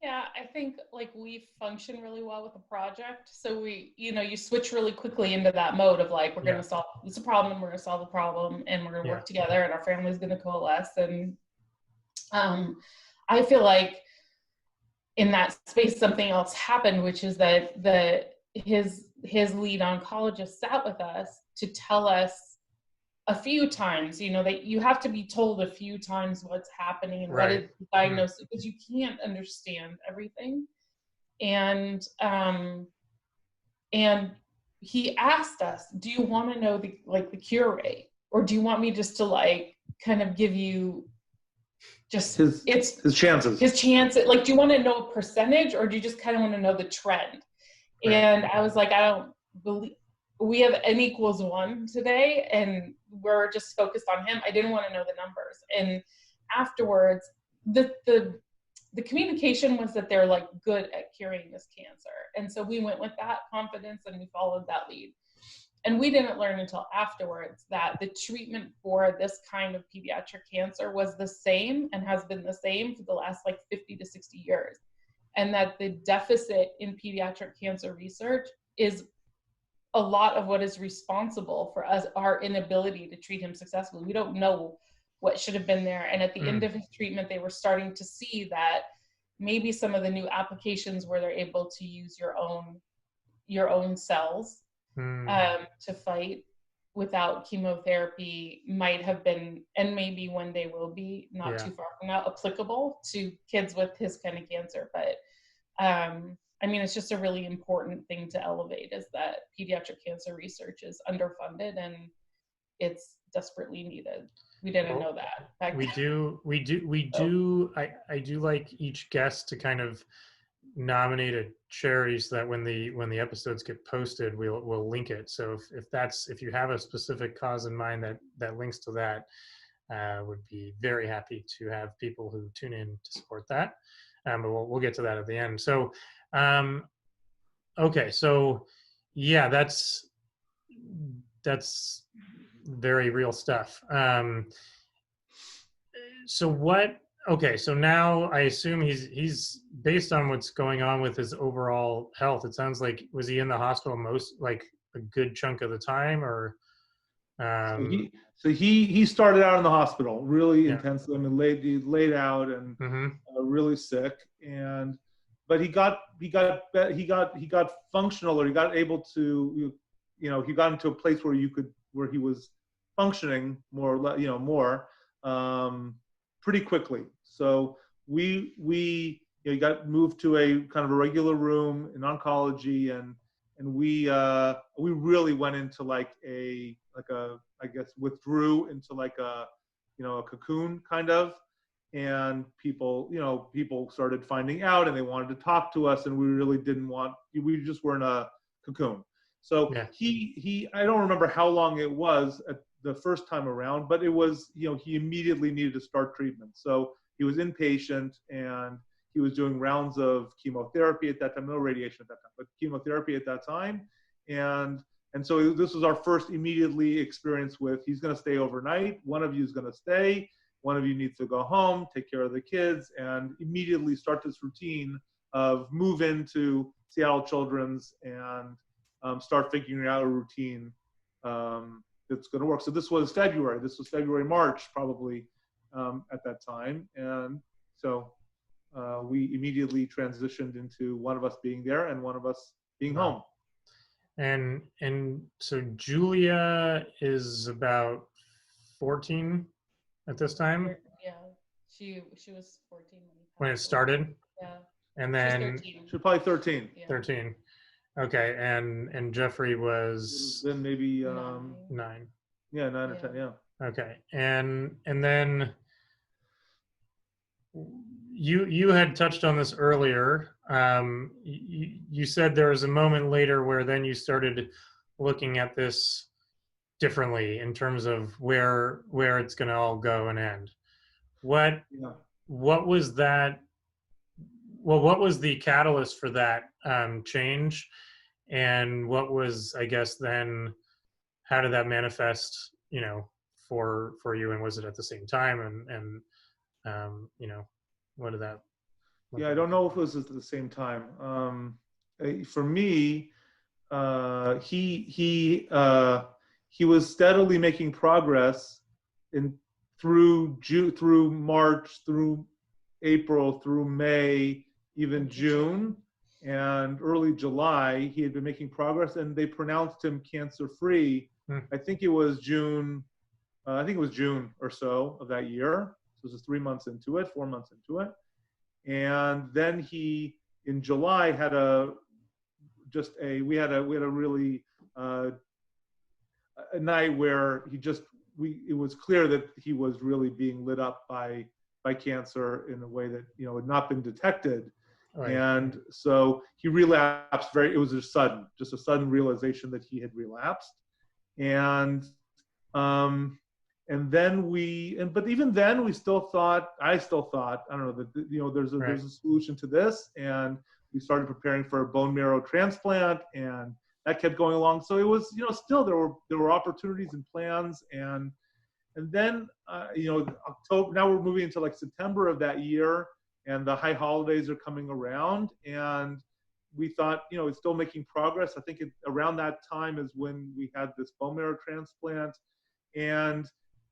Yeah, I think like we function really well with a project. So we, you switch really quickly into that mode of like, we're going to solve, it's a problem, we're going to solve the problem, and we're going to work together, and our family's going to coalesce. And I feel like in that space, something else happened, which is that his lead oncologist sat with us to tell us a few times, that you have to be told a few times what's happening and what is the diagnosis, because you can't understand everything. And he asked us, do you want to know the cure rate, or do you want me just to kind of give you just his chances? Like, do you want to know a percentage, or do you just kind of want to know the trend? Right. And I was like, I don't believe we have N=1 today, and we're just focused on him. I didn't want to know the numbers. And afterwards, the communication was that they're good at curing this cancer. And so we went with that confidence, and we followed that lead. And we didn't learn until afterwards that the treatment for this kind of pediatric cancer was the same, and has been the same for the last 50 to 60 years. And that the deficit in pediatric cancer research is a lot of what is responsible for our inability to treat him successfully. We don't know what should have been there. And at the end of his treatment, they were starting to see that maybe some of the new applications where they're able to use your own cells to fight without chemotherapy might have been, and maybe one day will be, not too far from now, applicable to kids with his kind of cancer. But I mean, it's just a really important thing to elevate, is that pediatric cancer research is underfunded, and it's desperately needed. We didn't know that back then. I do like each guest to kind of nominate a charity, so that when the episodes get posted, we'll link it. So if you have a specific cause in mind that links to that, would be very happy to have people who tune in to support that. But we'll get to that at the end. So okay, so yeah, that's very real stuff. So now I assume he's based on what's going on with his overall health. It sounds like, was he in the hospital a good chunk of the time, or? So he started out in the hospital really intensely. I mean, laid out and really sick, but he got functional, or he got able to, he got into a place where he was functioning more, pretty quickly. So we got moved to a kind of a regular room in oncology, and we really went into withdrew into a cocoon kind of. And people started finding out, and they wanted to talk to us, and we just were in a cocoon. So yeah. I don't remember how long it was at the first time around, but it was, he immediately needed to start treatment. So he was inpatient, and he was doing rounds of chemotherapy at that time, no radiation at that time, but chemotherapy at that time. And so this was our first immediately experience with, he's going to stay overnight. One of you is going to stay. One of you needs to go home, take care of the kids, and immediately start this routine of move into Seattle Children's and start figuring out a routine that's going to work. So this was February. This was February, March, probably at that time. And so we immediately transitioned into one of us being there and one of us being home. And so Julia is about 14 at this time? Yeah, she was 14 when it started. Yeah, and then she's probably 13. Yeah. 13. Okay, and Jeffrey was then maybe 9. Yeah, 9 or 10. Yeah. Okay, and then you had touched on this earlier. You said there was a moment later where then you started looking at this differently in terms of where it's going to all go and end. What was that? Well, what was the catalyst for that change, and what was, I guess, then how did that manifest? For you, and was it at the same time? And what did that? Yeah, I don't know if it was at the same time. For me, he was steadily making progress through March, through April, through May, even June, and early July. He had been making progress, and they pronounced him cancer-free. I think it was June. I think it was June or so of that year. So this is 4 months into it. And then he, in July, had we had a really a night where it was clear that he was really being lit up by cancer in a way that had not been detected. Right. And so he relapsed it was just a sudden realization that he had relapsed. And then but even then I still thought, I don't know, that there's a solution to this, and we started preparing for a bone marrow transplant, and that kept going along. So it was, still there were opportunities and plans, and then October. Now we're moving into September of that year, and the high holidays are coming around, and we thought, it's still making progress. I think around that time is when we had this bone marrow transplant, and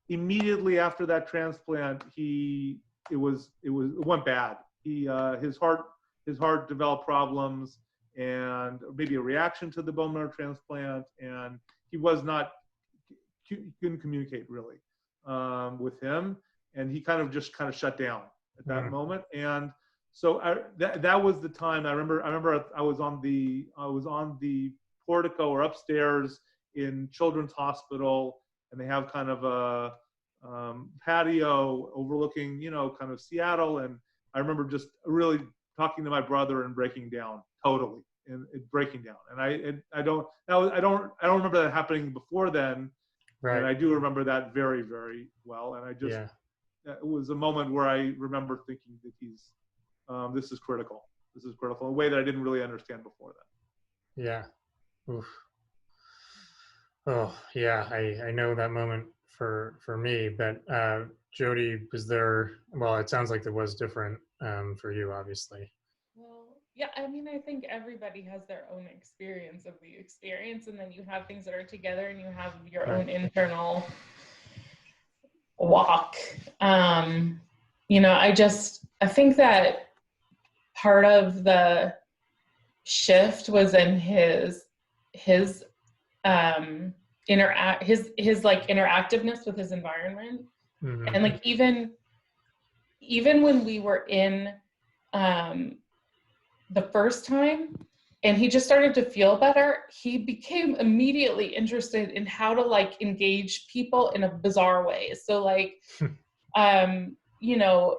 immediately after that transplant, it went bad. His heart developed problems, and maybe a reaction to the bone marrow transplant, and he couldn't communicate really with him, and he kind of shut down at that moment. And so that was the time. I remember I was on the portico or upstairs in Children's Hospital, and they have kind of a patio overlooking, kind of Seattle. And I remember just really talking to my brother and breaking down totally, and breaking down. And I don't remember that happening before then. Right. And I do remember that very, very well. And it was a moment where I remember thinking that this is critical. This is critical in a way that I didn't really understand before then. Yeah. Oof. Oh yeah, I know that moment for me, but Jody, was there? Well, it sounds like it was different for you, obviously. Well, yeah, I mean, I think everybody has their own experience of the experience, and then you have things that are together, and you have your own internal walk. I think that part of the shift was in his interactiveness with his environment. Mm-hmm. And like even when we were in the first time and he just started to feel better, he became immediately interested in how to like engage people in a bizarre way. So like you know,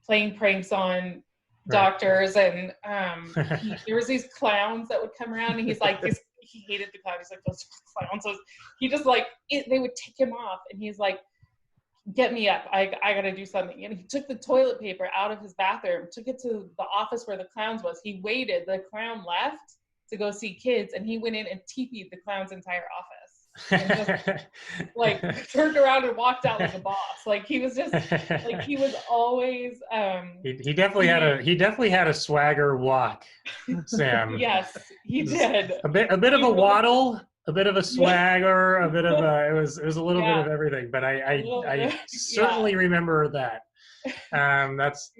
playing pranks on doctors, and there was these clowns that would come around, and he's like, he hated the clowns. He's like, those clowns. So he just like they would take him off, and he's like, get me up, I gotta do something. And he took the toilet paper out of his bathroom, took it to the office where the clowns was. He waited, the clown left to go see kids, and he went in and TP'd the clown's entire office. And just like turned around and walked out like a boss. Like he was just like, he was always he definitely had a swagger walk, Sam. Yes, he did. A bit of a waddle, a bit of a swagger, a bit of a, it was a little bit of everything, but I certainly remember that. That's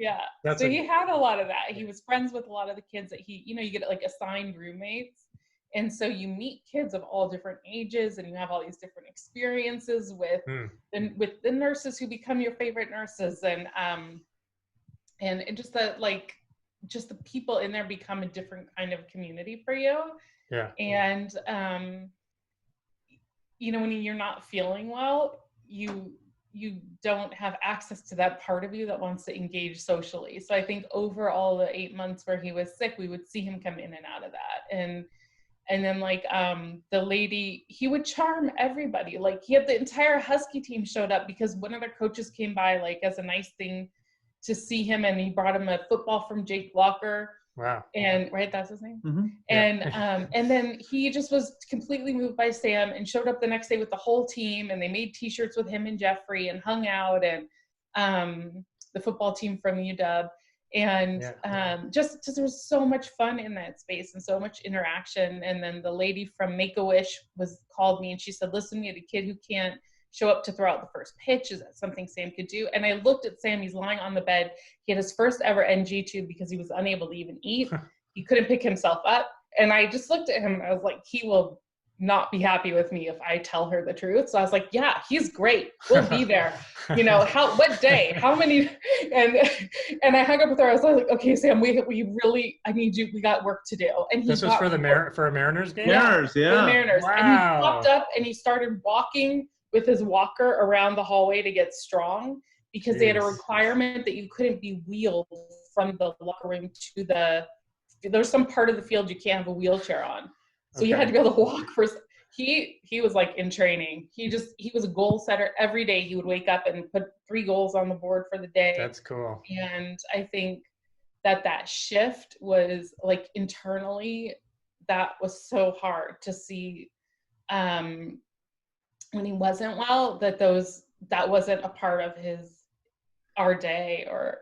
so he had a lot of that. He was friends with a lot of the kids that you get like assigned roommates. And so you meet kids of all different ages, and you have all these different experiences with the nurses who become your favorite nurses, and just that, like, just the people in there become a different kind of community for you. Yeah. And when you're not feeling well, you don't have access to that part of you that wants to engage socially. So I think over all the 8 months where he was sick, we would see him come in and out of that. And then like the lady, he would charm everybody. Like he had the entire Husky team showed up because one of their coaches came by like as a nice thing to see him, and he brought him a football from Jake Walker. Wow. And that's his name. Mm-hmm. And then he just was completely moved by Sam and showed up the next day with the whole team, and they made t-shirts with him and Jeffrey and hung out, and the football team from UW. And just there was so much fun in that space and so much interaction. And then the lady from Make-A-Wish called me, and she said, listen, we had a kid who can't show up to throw out the first pitch. Is that something Sam could do? And I looked at Sam. He's lying on the bed. He had his first ever NG tube because he was unable to even eat. He couldn't pick himself up. And I just looked at him and I was like, he will not be happy with me if I tell her the truth. So I was like, yeah, he's great. We'll be there. What day, how many, and I hung up with her. I was like, okay, Sam, we really, I need you. We got work to do. And this was for a Mariners game? Mariners, For the Mariners. Wow. And he popped up and he started walking with his walker around the hallway to get strong, because they had a requirement that you couldn't be wheeled from the locker room to there's some part of the field you can't have a wheelchair on. So you had to be able to walk first. He was like in training. He was a goal setter every day. He would wake up and put 3 goals on the board for the day. That's cool. And I think that shift was like internally, that was so hard to see when he wasn't well, that wasn't a part of our day, or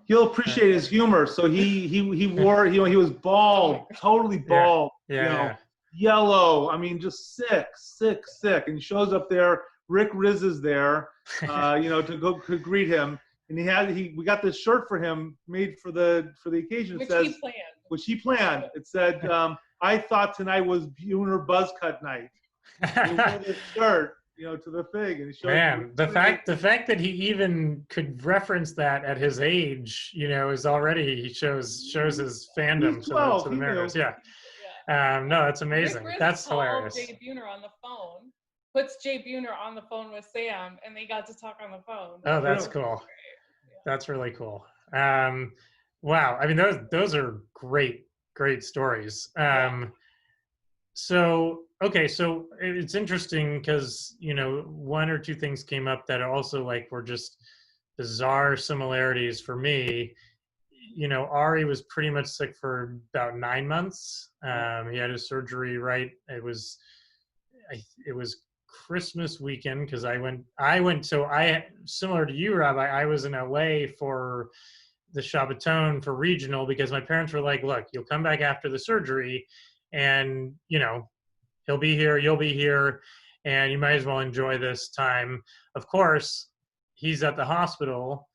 He'll appreciate his humor. So he wore, he was bald, totally bald, yellow. I mean, just sick. And he shows up there. Rick Riz is there, to greet him. And we got this shirt for him made for the occasion. Which he planned. It said, I thought tonight was Buhner Buzzcut night. He wore this shirt, to the thing. And the fact that he even could reference that at his age, is already, he shows his fandom to the Mariners. Yeah. No, it's amazing. That's hilarious. Jay Buhner on the phone, puts Jay Buhner on the phone with Sam, and they got to talk on the phone. Oh, that's cool. Yeah. That's really cool. Wow. I mean, those are great stories. So it's interesting because, one or two things came up that also like were just bizarre similarities for me. Ari was pretty much sick for about 9 months. He had his surgery it was Christmas weekend because I went, so similar to you, Rabbi, I was in LA for the Shabbaton for regional because my parents were like, look, you'll come back after the surgery and, he'll be here, you'll be here, and you might as well enjoy this time. Of course, he's at the hospital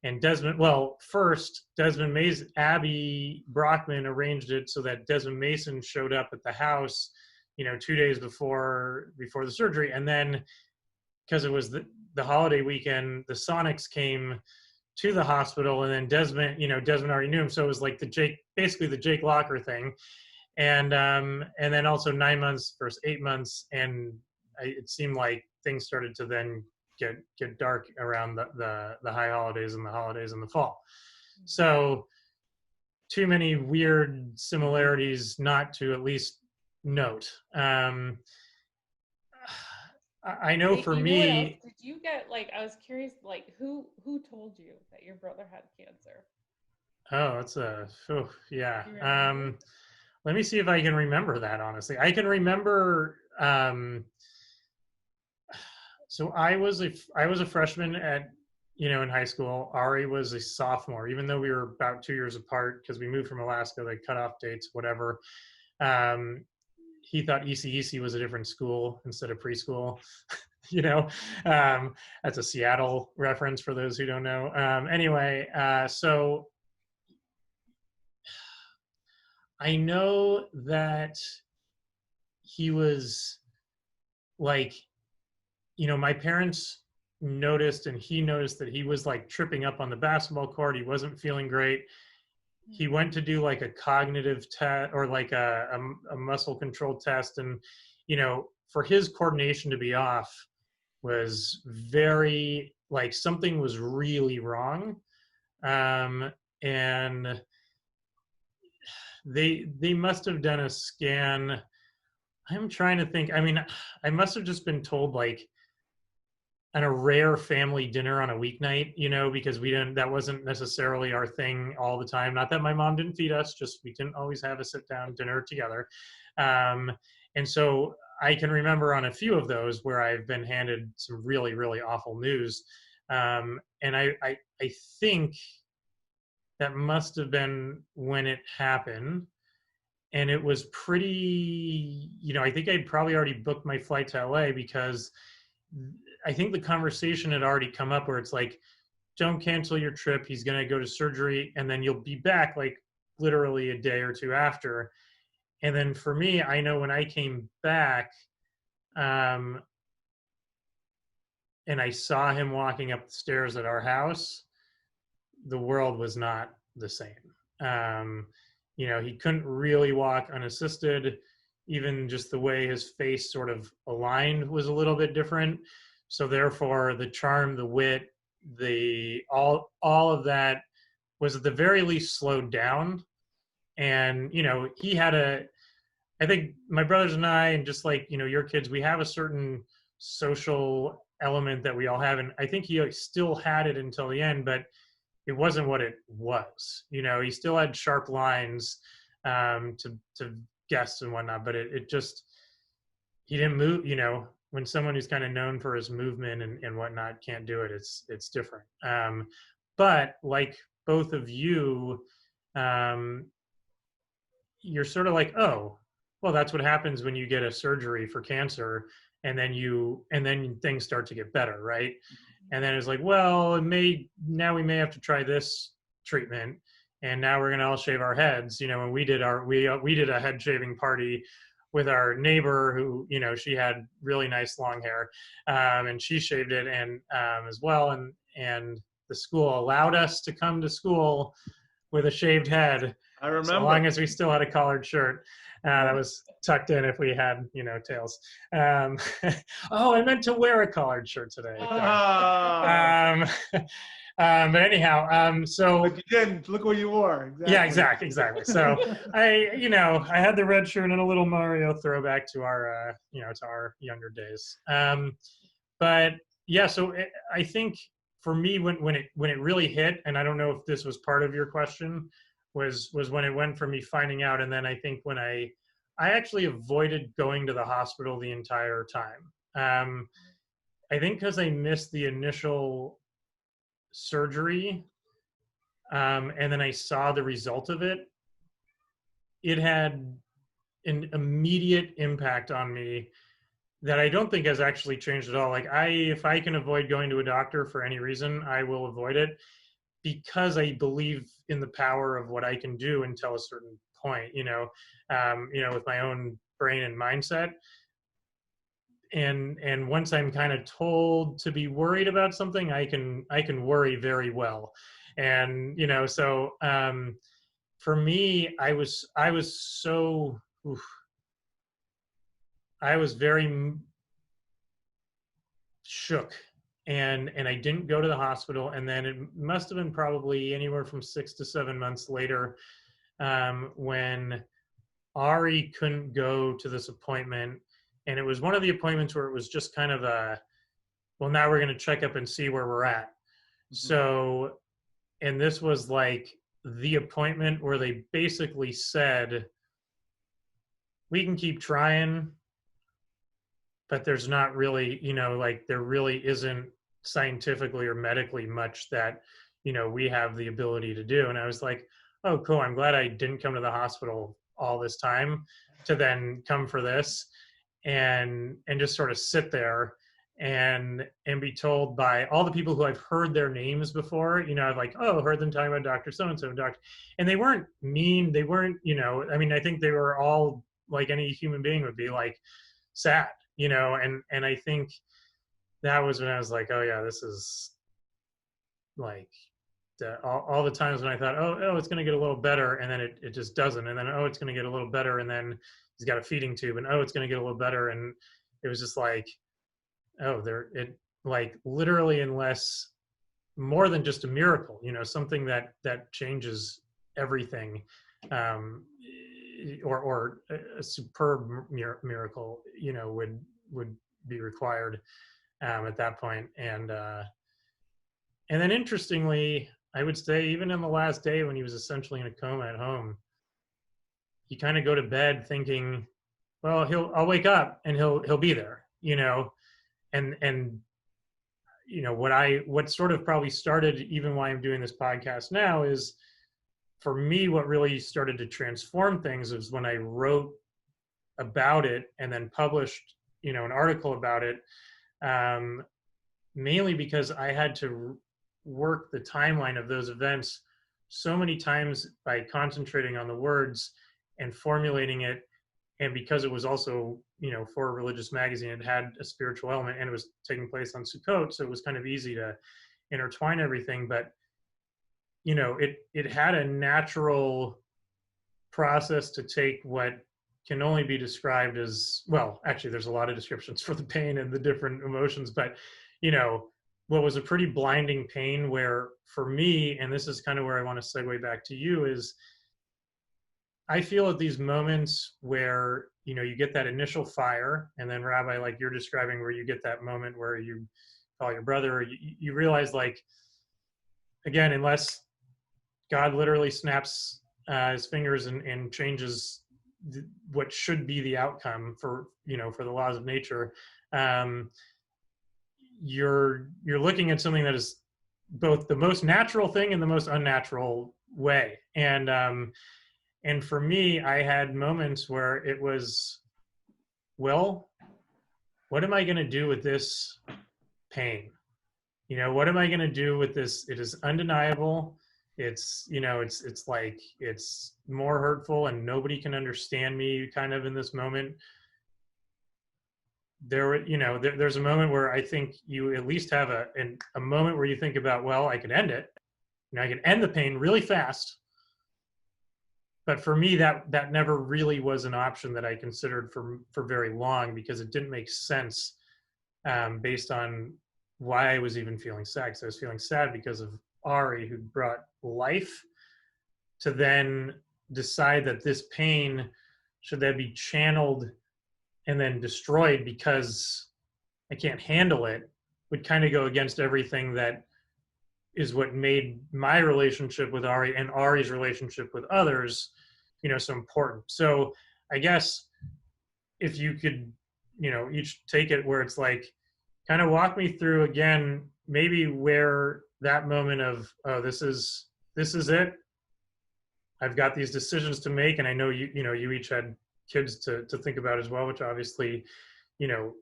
And first Desmond Mason, Abby Brockman arranged it so that Desmond Mason showed up at the house, 2 days before the surgery. And then because it was the holiday weekend, the Sonics came to the hospital, and then Desmond already knew him. So it was like basically the Jake Locker thing. And then also 9 months versus 8 months. And it seemed like things started to then get dark around the high holidays and the holidays in the fall. So too many weird similarities not to at least note. I know for me. What else did you get? Like, I was curious, like who told you that your brother had cancer? Oh, yeah. Let me see if I can remember that, honestly. I can remember. So I was a freshman in high school. Ari was a sophomore, even though we were about 2 years apart because we moved from Alaska. They cut off dates, whatever. He thought ECEC was a different school instead of preschool. That's a Seattle reference for those who don't know. Anyway, so I know that he was like, my parents noticed, and he noticed that he was like tripping up on the basketball court. He wasn't feeling great. He went to do like a cognitive test or like a muscle control test. And, for his coordination to be off was very, like, something was really wrong. And they must have done a scan. I'm trying to think. I mean, I must have just been told, like, at a rare family dinner on a weeknight, because that wasn't necessarily our thing all the time. Not that my mom didn't feed us, just we didn't always have a sit down dinner together. And so I can remember on a few of those where I've been handed some really, really awful news. And I think that must have been when it happened. And it was pretty, I think I'd probably already booked my flight to LA because I think the conversation had already come up where it's like, don't cancel your trip. He's going to go to surgery and then you'll be back like literally a day or two after. And then for me, I know when I came back and I saw him walking up the stairs at our house, the world was not the same. He couldn't really walk unassisted. Even just the way his face sort of aligned was a little bit different. So therefore the charm, the wit, all of that was at the very least slowed down. And, he had I think my brothers and I, and just like, your kids, we have a certain social element that we all have. And I think he still had it until the end, but it wasn't what it was. He still had sharp lines to guests and whatnot, but it just, he didn't move. When someone who's kind of known for his movement and whatnot can't do it, it's different. But like both of you, you're sort of like, oh, well, that's what happens when you get a surgery for cancer, and then things start to get better, right? And then it's like, well, now we may have to try this treatment, and now we're gonna all shave our heads. When we did we did a head shaving party with our neighbor who, she had really nice long hair, and she shaved it and as well, and the school allowed us to come to school with a shaved head. I remember. So long as we still had a collared shirt that was tucked in if we had, tails. Oh, I meant to wear a collared shirt today. But anyhow, so. But you didn't. Look what you wore. Exactly. Yeah, exactly. So I had the red shirt and a little Mario throwback to our, to our younger days. But yeah, so I think for me, when it really hit, and I don't know if this was part of your question, was when it went from me finding out, and then I think when I actually avoided going to the hospital the entire time. I think because I missed the initial surgery, and then I saw the result of it. It had an immediate impact on me that I don't think has actually changed at all. Like if I can avoid going to a doctor for any reason, I will avoid it. because I believe in the power of what I can do until a certain point, with my own brain and mindset. And once I'm kind of told to be worried about something, I can worry very well. And, so for me, I was so, I was very shook, and I didn't go to the hospital. And then it must have been probably anywhere from 6 to 7 months later, when Ari couldn't go to this appointment. And it was one of the appointments where it was just kind of well, now we're going to check up and see where we're at. Mm-hmm. So, and this was like the appointment where they basically said, we can keep trying, but there's not really, there really isn't scientifically or medically much that, we have the ability to do. And I was like, oh, cool. I'm glad I didn't come to the hospital all this time to then come for this and just sort of sit there and be told by all the people who I've heard their names before. I've like, oh, heard them talking about Dr. So-and-so, and they weren't mean. They weren't, I think they were all like any human being would be, like, sad, and I think that was when I was like, oh yeah, this is like all the times when I thought, oh, it's going to get a little better, and then it just doesn't, and then, oh, it's going to get a little better, and then he's got a feeding tube, and oh, it's going to get a little better, and it was just like, oh, like literally, unless more than just a miracle, something that changes everything, or a superb miracle, would be required at that point. And then interestingly, I would say even in the last day when he was essentially in a coma at home, you kind of go to bed thinking, well, I'll wake up and he'll be there, and what sort of probably started even why I'm doing this podcast now is, for me, what really started to transform things was when I wrote about it and then published, an article about it, mainly because I had to work the timeline of those events so many times by concentrating on the words and formulating it. And because it was also, for a religious magazine, it had a spiritual element, and it was taking place on Sukkot, so it was kind of easy to intertwine everything. But, it had a natural process to take what can only be described as, well, actually, there's a lot of descriptions for the pain and the different emotions, but, what was a pretty blinding pain where, for me, and this is kind of where I want to segue back to you, is I feel at these moments where, you get that initial fire, and then, Rabbi, like you're describing, where you get that moment where you call your brother, or you realize, like, again, unless God literally snaps his fingers and changes what should be the outcome for the laws of nature, you're looking at something that is both the most natural thing and the most unnatural way. And for me, I had moments where it was, well, what am I going to do with this pain? What am I going to do with this? It is undeniable. It's, it's like, it's more hurtful, and nobody can understand me kind of in this moment. There's a moment where I think you at least have a moment where you think about, well, I could end it. I could end the pain really fast. But for me, that never really was an option that I considered for very long, because it didn't make sense based on why I was even feeling sad. So I was feeling sad because of Ari, who brought life, to then decide that this pain should then be channeled and then destroyed because I can't handle it, would kind of go against everything that is what made my relationship with Ari and Ari's relationship with others, so important. So I guess if you could, each take it where it's like, kind of walk me through again, maybe where that moment of, oh, this is it. I've got these decisions to make, and I know you each had kids to think about as well, which obviously,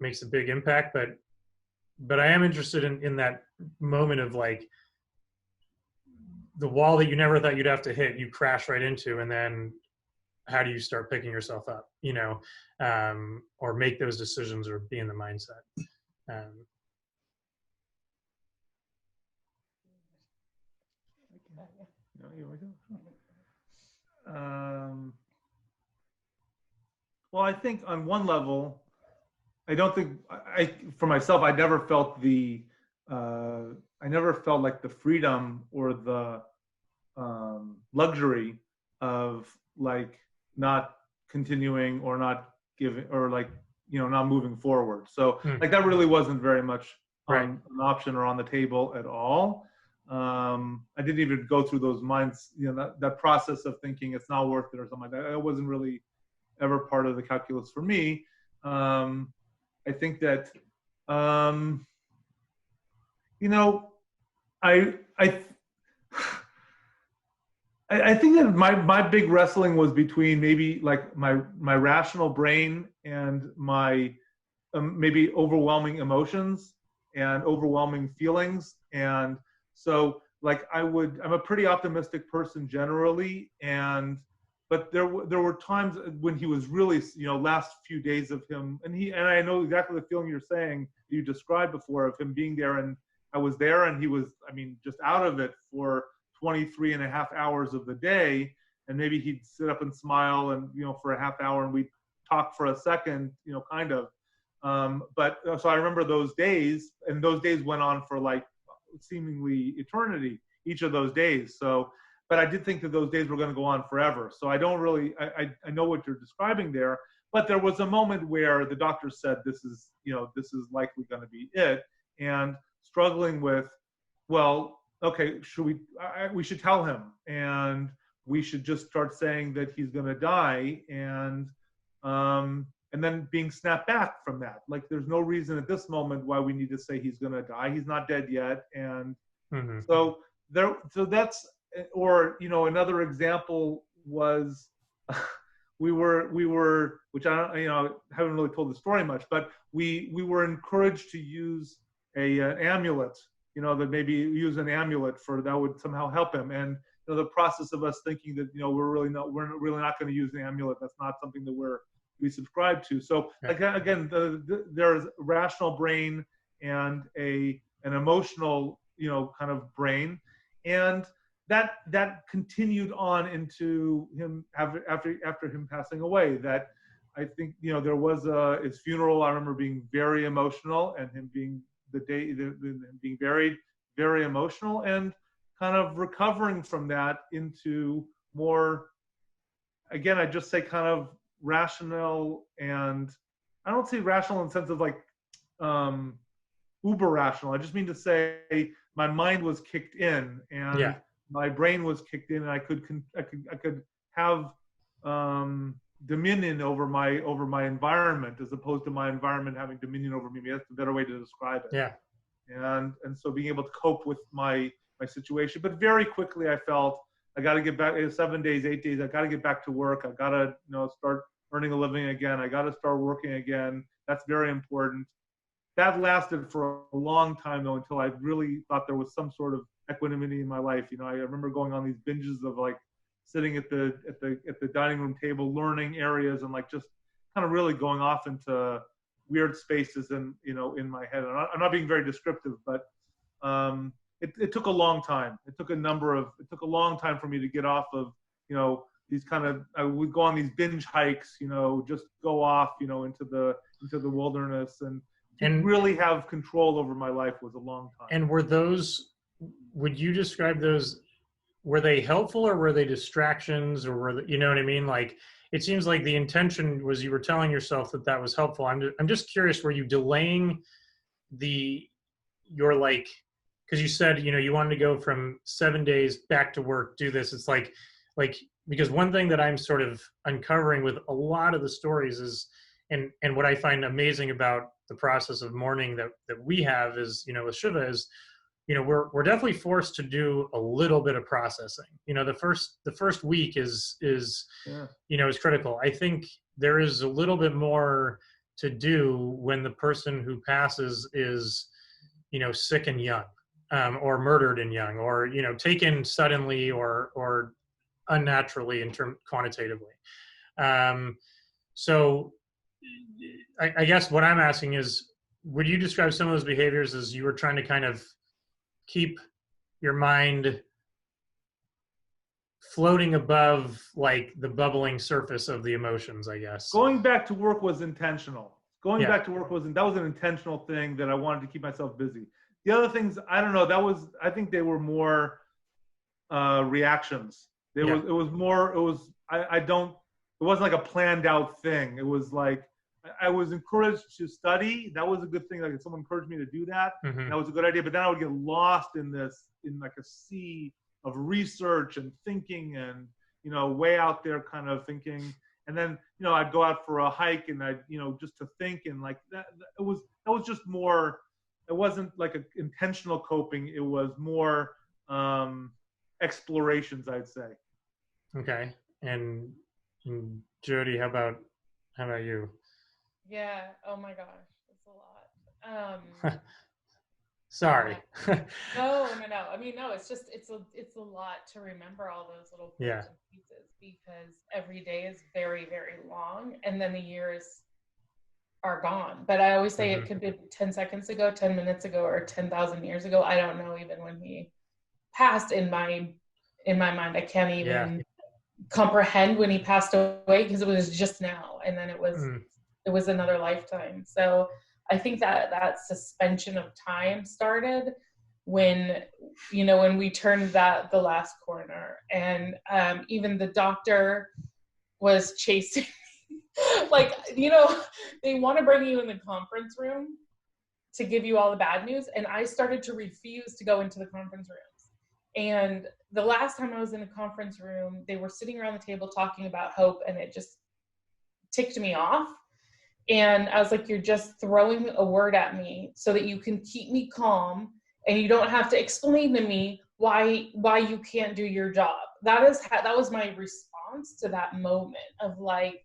makes a big impact. But I am interested in that moment of, like, the wall that you never thought you'd have to hit, you crash right into, and then how do you start picking yourself up, or make those decisions or be in the mindset? Well, I think on one level, I don't think for myself, I never felt I never felt like the freedom or the luxury of like not continuing or not giving or like, not moving forward. So like that really wasn't very much an option or on the table at all. I didn't even go through those minds, that process of thinking it's not worth it or something like that. It wasn't really ever part of the calculus for me. I think that, I think that my big wrestling was between maybe like my rational brain and my maybe overwhelming emotions and overwhelming feelings. And so like I'm a pretty optimistic person generally, but there were times when he was really, last few days of him, and I know exactly the feeling you're saying, you described before, of him being there, and I was there, and he was, just out of it for 23 and a half hours of the day, and maybe he'd sit up and smile and, for a half hour, and we'd talk for a second, kind of. But so I remember those days, and those days went on for like seemingly eternity, each of those days. So, but I did think that those days were going to go on forever. So I don't really, I know what you're describing there, but there was a moment where the doctor said, this is likely going to be it. And struggling with, well, okay, we should tell him, and we should just start saying that he's going to die. And then being snapped back from that. Like, there's no reason at this moment why we need to say he's going to die. He's not dead yet. And so that's, or, another example was we were, which I don't, haven't really told the story much, but we were encouraged to use an amulet, that maybe use an amulet that would somehow help him. And, the process of us thinking that, we're really not going to use an amulet. That's not something that we subscribe to. So again, there's a rational brain and an emotional, kind of brain. And that continued on into him after him passing away. That I think, there was his funeral. I remember being very emotional, and him being being buried, very emotional, and kind of recovering from that into more, again, I just say kind of rational. And I don't say rational in the sense of like uber rational. I just mean to say my mind was kicked in, and my brain was kicked in, and I could have dominion over my environment, as opposed to my environment having dominion over me. That's a better way to describe it. Yeah. And so being able to cope with my situation, but very quickly I felt I got to get back. 7 days, 8 days. I got to get back to work. I got to start earning a living again. I got to start working again. That's very important. That lasted for a long time though, until I really thought there was some sort of equanimity in my life. I remember going on these binges of like sitting at the dining room table, learning areas, and like just kind of really going off into weird spaces in my head. And I'm not being very descriptive, but it took a long time. It took a long time for me to get off of these kind of. I would go on these binge hikes, just go off, into the wilderness, and really have control over my life was a long time. And would you describe those, were they helpful, or were they distractions, or were they, you know what I mean? Like, it seems like the intention was you were telling yourself that was helpful. I'm just curious, were you delaying your like, because you said, you wanted to go from 7 days back to work, do this. It's like, because one thing that I'm sort of uncovering with a lot of the stories is, and what I find amazing about the process of mourning that we have is, with Shiva is, we're definitely forced to do a little bit of processing. The first week is critical. I think there is a little bit more to do when the person who passes is, sick and young. or murdered in young, or taken suddenly or unnaturally quantitatively. So I guess what I'm asking is, would you describe some of those behaviors as you were trying to kind of keep your mind floating above like the bubbling surface of the emotions, I guess? Going back to work was intentional. Yeah. Back to work that was an intentional thing that I wanted to keep myself busy. The other things, I don't know, I think they were more reactions. It wasn't like a planned out thing. It was like, I was encouraged to study. That was a good thing. Like if someone encouraged me to do that, that was a good idea. But then I would get lost in like a sea of research and thinking and, way out there kind of thinking. And then, I'd go out for a hike and I'd, just to think, and like that was just more, it wasn't like an intentional coping. It was more explorations, I'd say. Okay. And Jody, how about you? Yeah. Oh my gosh, that's a lot. Sorry. No. I mean, no, it's a lot to remember all those little pieces because every day is very, very long, and then the years are gone. But I always say it could be 10 seconds ago, 10 minutes ago, or 10,000 years ago. I don't know even when he passed in my mind. I can't even comprehend when he passed away because it was just now, and then it was another lifetime. So I think that suspension of time started when we turned the last corner, and even the doctor was chasing me. Like, they want to bring you in the conference room to give you all the bad news, and I started to refuse to go into the conference rooms. And the last time I was in a conference room, they were sitting around the table talking about hope, and it just ticked me off. And I was like, you're just throwing a word at me so that you can keep me calm, and you don't have to explain to me why you can't do your job. That was my response to that moment of like,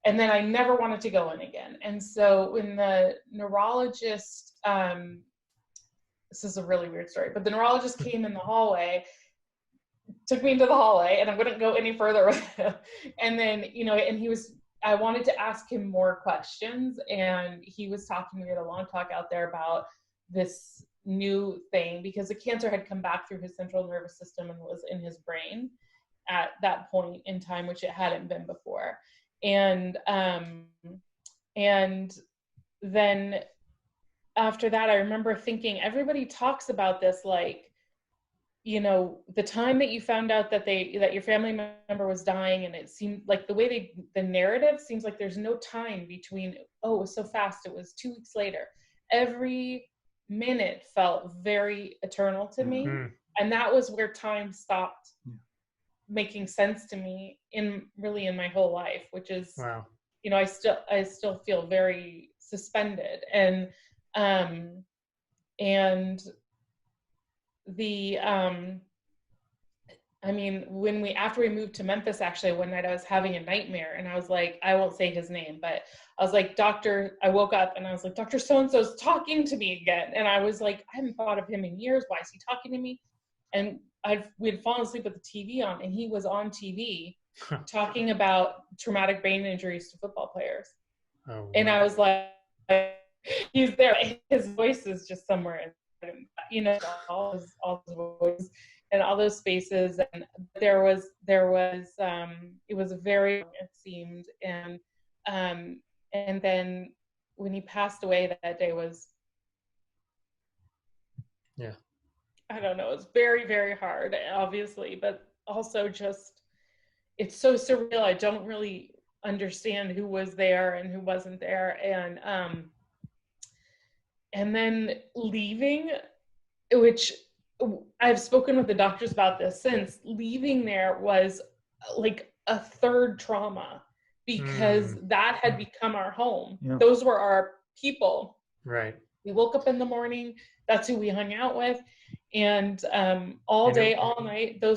and then I never wanted to go in again. And so when the neurologist, this is a really weird story, but the neurologist came in the hallway, took me into the hallway, and I wouldn't go any further with him. And then, and I wanted to ask him more questions, and he was talking to me at a long talk out there about this new thing because the cancer had come back through his central nervous system and was in his brain at that point in time, which it hadn't been before. And then after that, I remember thinking, everybody talks about this, like, the time that you found out that your family member was dying, and it seemed like the narrative seems like there's no time between, oh, it was so fast, it was 2 weeks later. Every minute felt very eternal to me. And that was where time stopped making sense to me in my whole life, which is, wow. I still feel very suspended. And the after we moved to Memphis, actually one night I was having a nightmare, and I was like, I won't say his name, but I was like, I woke up and I was like, Dr. So-and-so's talking to me again. And I was like, I haven't thought of him in years. Why is he talking to me? And we'd fallen asleep with the TV on, and he was on TV talking about traumatic brain injuries to football players. Oh, wow. And I was like, he's there. His voice is just somewhere in, all his voices and all those spaces. And there was it was very, it seemed. And then when he passed away, that day was, I don't know, it's very, very hard, obviously, but also just, it's so surreal. I don't really understand who was there and who wasn't there. And then leaving, which I've spoken with the doctors about this since, leaving there was like a third trauma because that had become our home. Yeah. Those were our people. Right. We woke up in the morning, that's who we hung out with. And all day, all night, they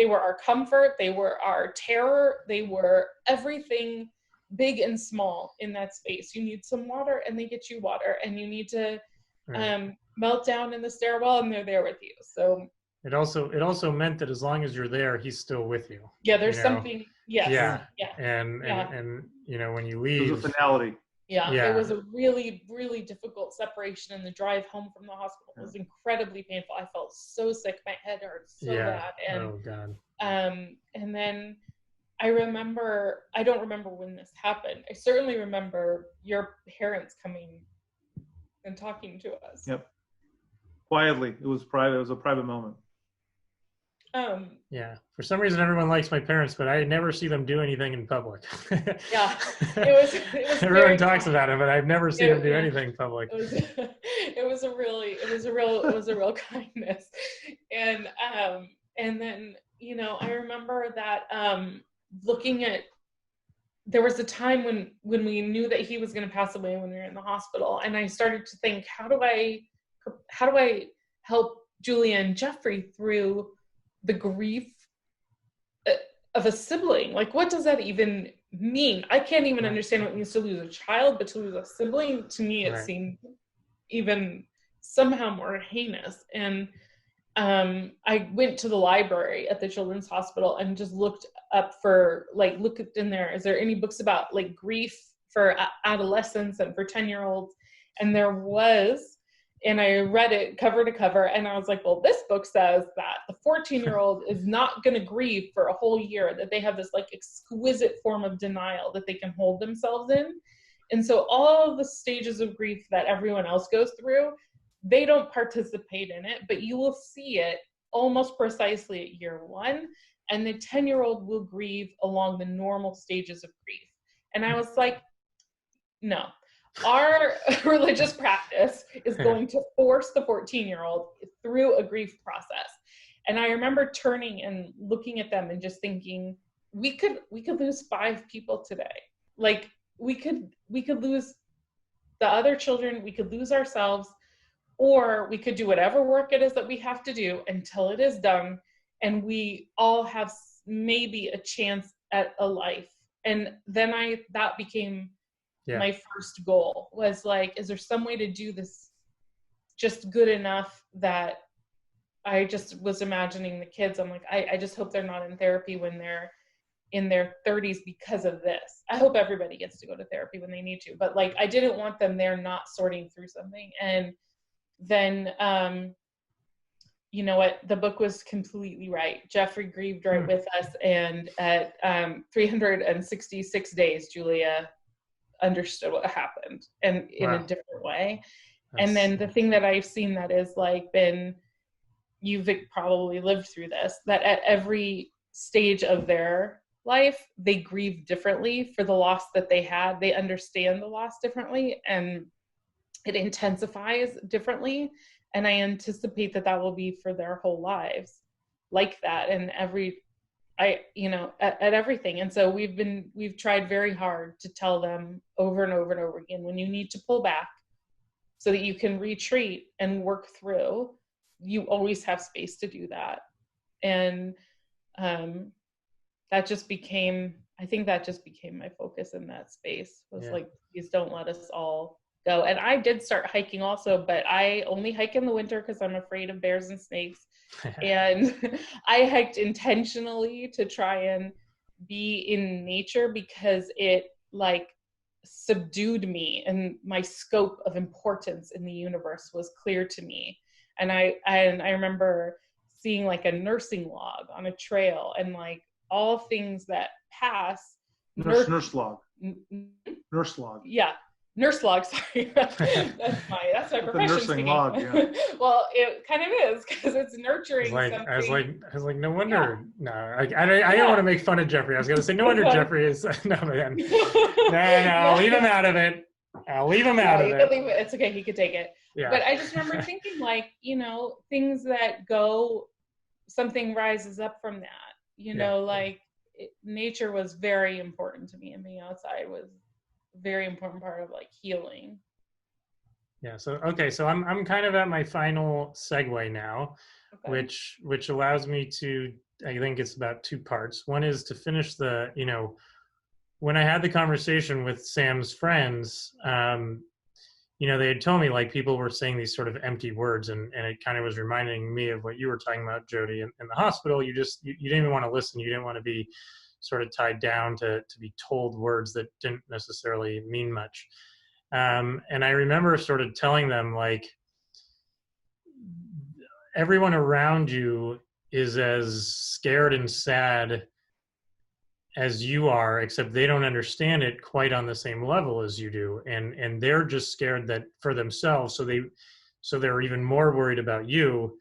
were our comfort, they were our terror, they were everything big and small in that space. You need some water, and they get you water, and you need to meltdown in the stairwell, and they're there with you. So it also meant that as long as you're there, he's still with you. Yeah, there's something. Yes. Yeah. Yeah. And when you There's leave, a finality. Yeah, it was a really, really difficult separation, and the drive home from the hospital was incredibly painful. I felt so sick; my head hurt so bad. And oh God. And then I don't remember when this happened. I certainly remember your parents coming and talking to us. Yep. Quietly, it was private. It was a private moment. Yeah. For some reason, everyone likes my parents, but I never see them do anything in public. Yeah. It was Everyone talks about it, but I've never seen them do anything public. It was a real kindness. And then, I remember that looking at, there was a time when we knew that he was going to pass away when we were in the hospital, and I started to think, how do I help Julia and Jeffrey through the grief of a sibling? Like, what does that even mean? I can't even understand what it means to lose a child, but to lose a sibling, to me, it seemed even somehow more heinous. And I went to the library at the Children's Hospital and just looked up for, looked in there, is there any books about grief for adolescents and for 10-year-olds? And there was. And I read it cover to cover, and I was like, well, this book says that the 14-year-old is not going to grieve for a whole year, that they have this exquisite form of denial that they can hold themselves in. And so all of the stages of grief that everyone else goes through, they don't participate in it, but you will see it almost precisely at year 1. And the 10-year-old will grieve along the normal stages of grief. And I was like, no. Our religious practice is going to force the 14-year-old through a grief process. And I remember turning and looking at them and just thinking, we could lose 5 people today. We could lose the other children, we could lose ourselves, or we could do whatever work it is that we have to do until it is done, and we all have maybe a chance at a life. And then that became my first goal, was is there some way to do this just good enough that I just was imagining the kids. I'm like, I just hope they're not in therapy when they're in their 30s because of this. I hope everybody gets to go to therapy when they need to, but I didn't want them there not sorting through something. And then, you know what, the book was completely right. Jeffrey grieved right with us. And at 366 days, Julia understood what happened, and in a different way. And then the thing that I've seen that is you've probably lived through this, that at every stage of their life, they grieve differently for the loss that they had. They understand the loss differently, and it intensifies differently. And I anticipate that will be for their whole lives like that. And at everything. And so we've tried very hard to tell them over and over and over again, when you need to pull back so that you can retreat and work through, you always have space to do that. And that just became my focus in that space, was please don't let us all go. And I did start hiking also, but I only hike in the winter because I'm afraid of bears and snakes. And I hiked intentionally to try and be in nature, because it subdued me, and my scope of importance in the universe was clear to me. And I remember seeing a nursing log on a trail, and all things that pass. Nurse log. Yeah. Nurse log, sorry. That's my profession. Nursing log, yeah. Well, it kind of is, because it's nurturing something. I was like, no wonder. Yeah. No, I don't want to make fun of Jeffrey. I was going to say, no wonder Jeffrey is. No, man. No, leave him out of it. I'll leave him out of it. It's okay. He could take it. Yeah. But I just remember thinking, things that go, something rises up from that. Nature was very important to me, and being outside was very important part of healing. Yeah. So I'm kind of at my final segue now, which allows me to, I think it's about 2 parts. One is to finish the, when I had the conversation with Sam's friends, they had told me like people were saying these sort of empty words, and it kind of was reminding me of what you were talking about, Jody. In the hospital, you didn't even want to listen. You didn't want to be sort of tied down to be told words that didn't necessarily mean much. And I remember sort of telling them, like, everyone around you is as scared and sad as you are, except they don't understand it quite on the same level as you do. And they're just scared that for themselves. So they're even more worried about you.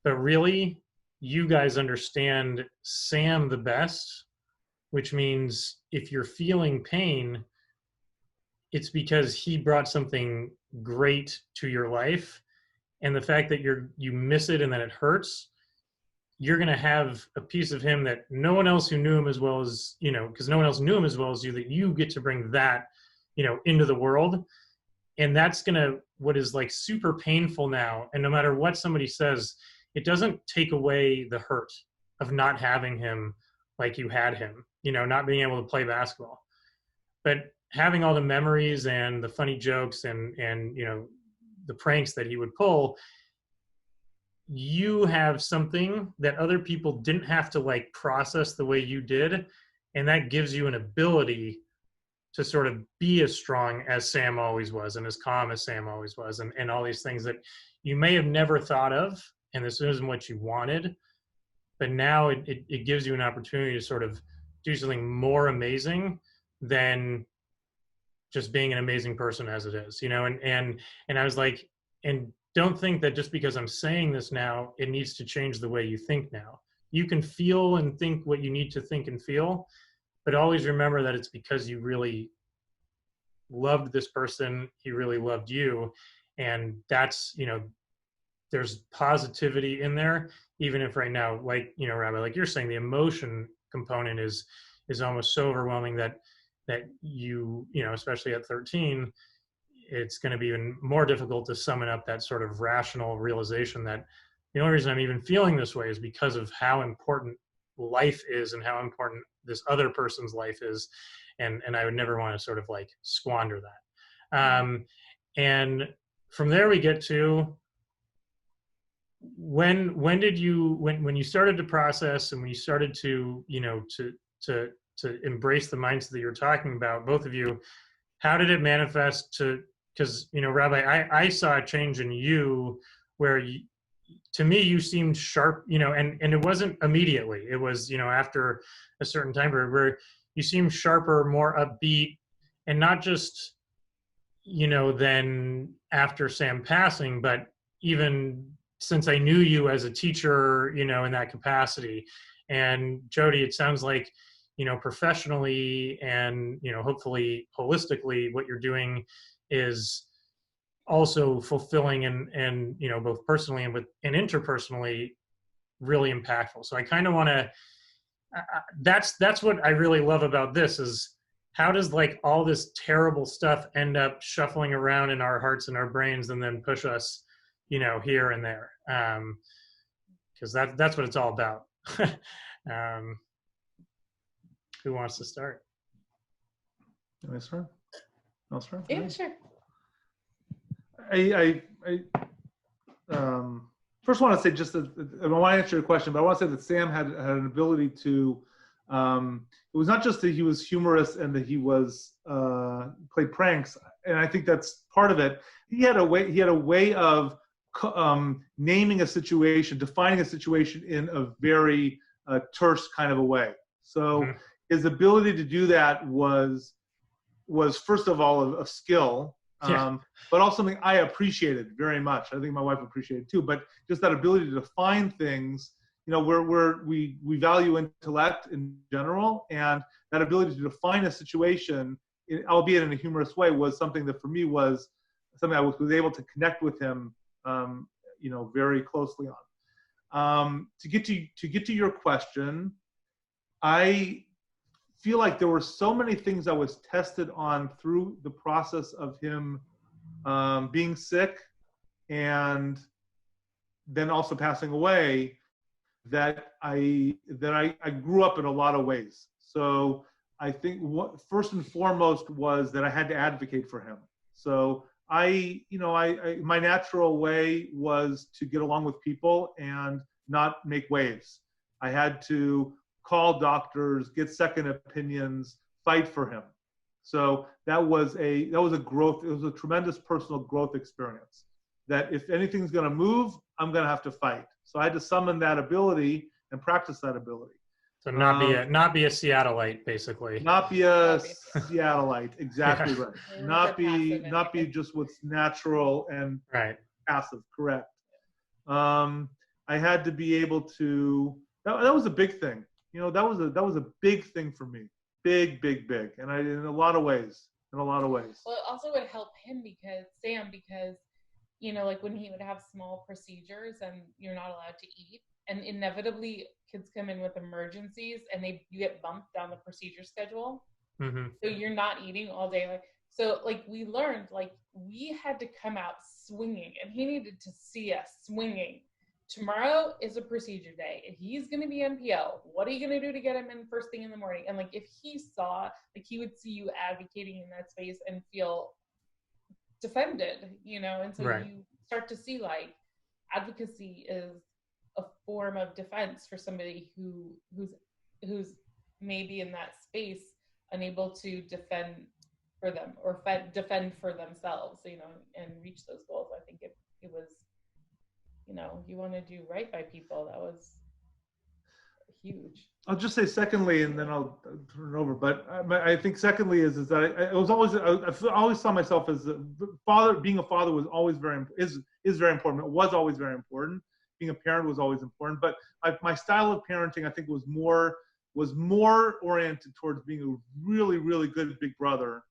But really, you guys understand Sam the best, which means if you're feeling pain, it's because he brought something great to your life. And the fact that you miss it and that it hurts, you're going to have a piece of him that no one else who knew him as well as, because no one else knew him as well as you, that you get to bring that, into the world. And that's going to, what is like super painful now. And no matter what somebody says, it doesn't take away the hurt of not having him like you had him, not being able to play basketball. But having all the memories and the funny jokes and the pranks that he would pull, you have something that other people didn't have to like process the way you did. And that gives you an ability to sort of be as strong as Sam always was, and as calm as Sam always was, and all these things that you may have never thought of, and this isn't what you wanted, but now it gives you an opportunity to sort of do something more amazing than just being an amazing person as it is, and I was like, and don't think that just because I'm saying this now, it needs to change the way you think now. You can feel and think what you need to think and feel, but always remember that it's because you really loved this person, he really loved you, and that's, there's positivity in there, even if right now, like, Rabbi, like you're saying, the emotion component is almost so overwhelming that you, especially at 13, it's going to be even more difficult to summon up that sort of rational realization that the only reason I'm even feeling this way is because of how important life is and how important this other person's life is. And I would never want to sort of like squander that. And from there we get to when you started to process and when you started to, to embrace the mindset that you're talking about, both of you, how did it manifest because, Rabbi, I saw a change in you where to me, you seemed sharp, and it wasn't immediately. It was, after a certain time period where you seemed sharper, more upbeat, and not just, than after Sam passing, but even since I knew you as a teacher, in that capacity. And Jody, it sounds like, professionally and, hopefully holistically, what you're doing is also fulfilling and both personally and interpersonally really impactful. So I kind of want to, that's what I really love about this is how does like all this terrible stuff end up shuffling around in our hearts and our brains and then push us, here and there. Because that's what it's all about. Who wants to start? I'll start. Yeah, sure. I first want to say I want to answer your question, but I want to say that Sam had an ability to, it was not just that he was humorous and that he was, played pranks. And I think that's part of it. He had a way of naming a situation, defining a situation in a very terse kind of a way. So his ability to do that was first of all a skill, but also something I appreciated very much. I think my wife appreciated too. But just that ability to define things, we value intellect in general, and that ability to define a situation, albeit in a humorous way, was something that for me was something I was able to connect with him, very closely on. To get to your question, I feel like there were so many things I was tested on through the process of him being sick and then also passing away that I grew up in a lot of ways. So I think what first and foremost was that I had to advocate for him. So my natural way was to get along with people and not make waves. I had to call doctors, get second opinions, fight for him. So that was a growth. It was a tremendous personal growth experience. That if anything's going to move, I'm going to have to fight. So I had to summon that ability and practice that ability. So not be a Seattleite, basically. Not be a Seattleite, exactly Yeah. right. Not be just what's natural and passive, correct. I had to be able to. That was a big thing. That was a big thing for me. Big, and in a lot of ways. Well, it also would help him because like when he would have small procedures and you're not allowed to eat, and inevitably kids come in with emergencies and you get bumped down the procedure schedule. Mm-hmm. So you're not eating all day. So we learned, we had to come out swinging, and he needed to see us swinging. Tomorrow is a procedure day. If he's going to be NPL, what are you going to do to get him in first thing in the morning? And if he saw, he would see you advocating in that space and feel defended, and so you start to see advocacy is a form of defense for somebody who's maybe in that space unable to defend for them or defend for themselves, and reach those goals. I think it was, you want to do right by people. That was huge. I'll just say secondly, and then I'll turn it over. But I think secondly is that I always saw myself as a father. Being a father was always is very important. It was always very important. Being a parent was always important. But my style of parenting, I think, was more oriented towards being a really, really good big brother,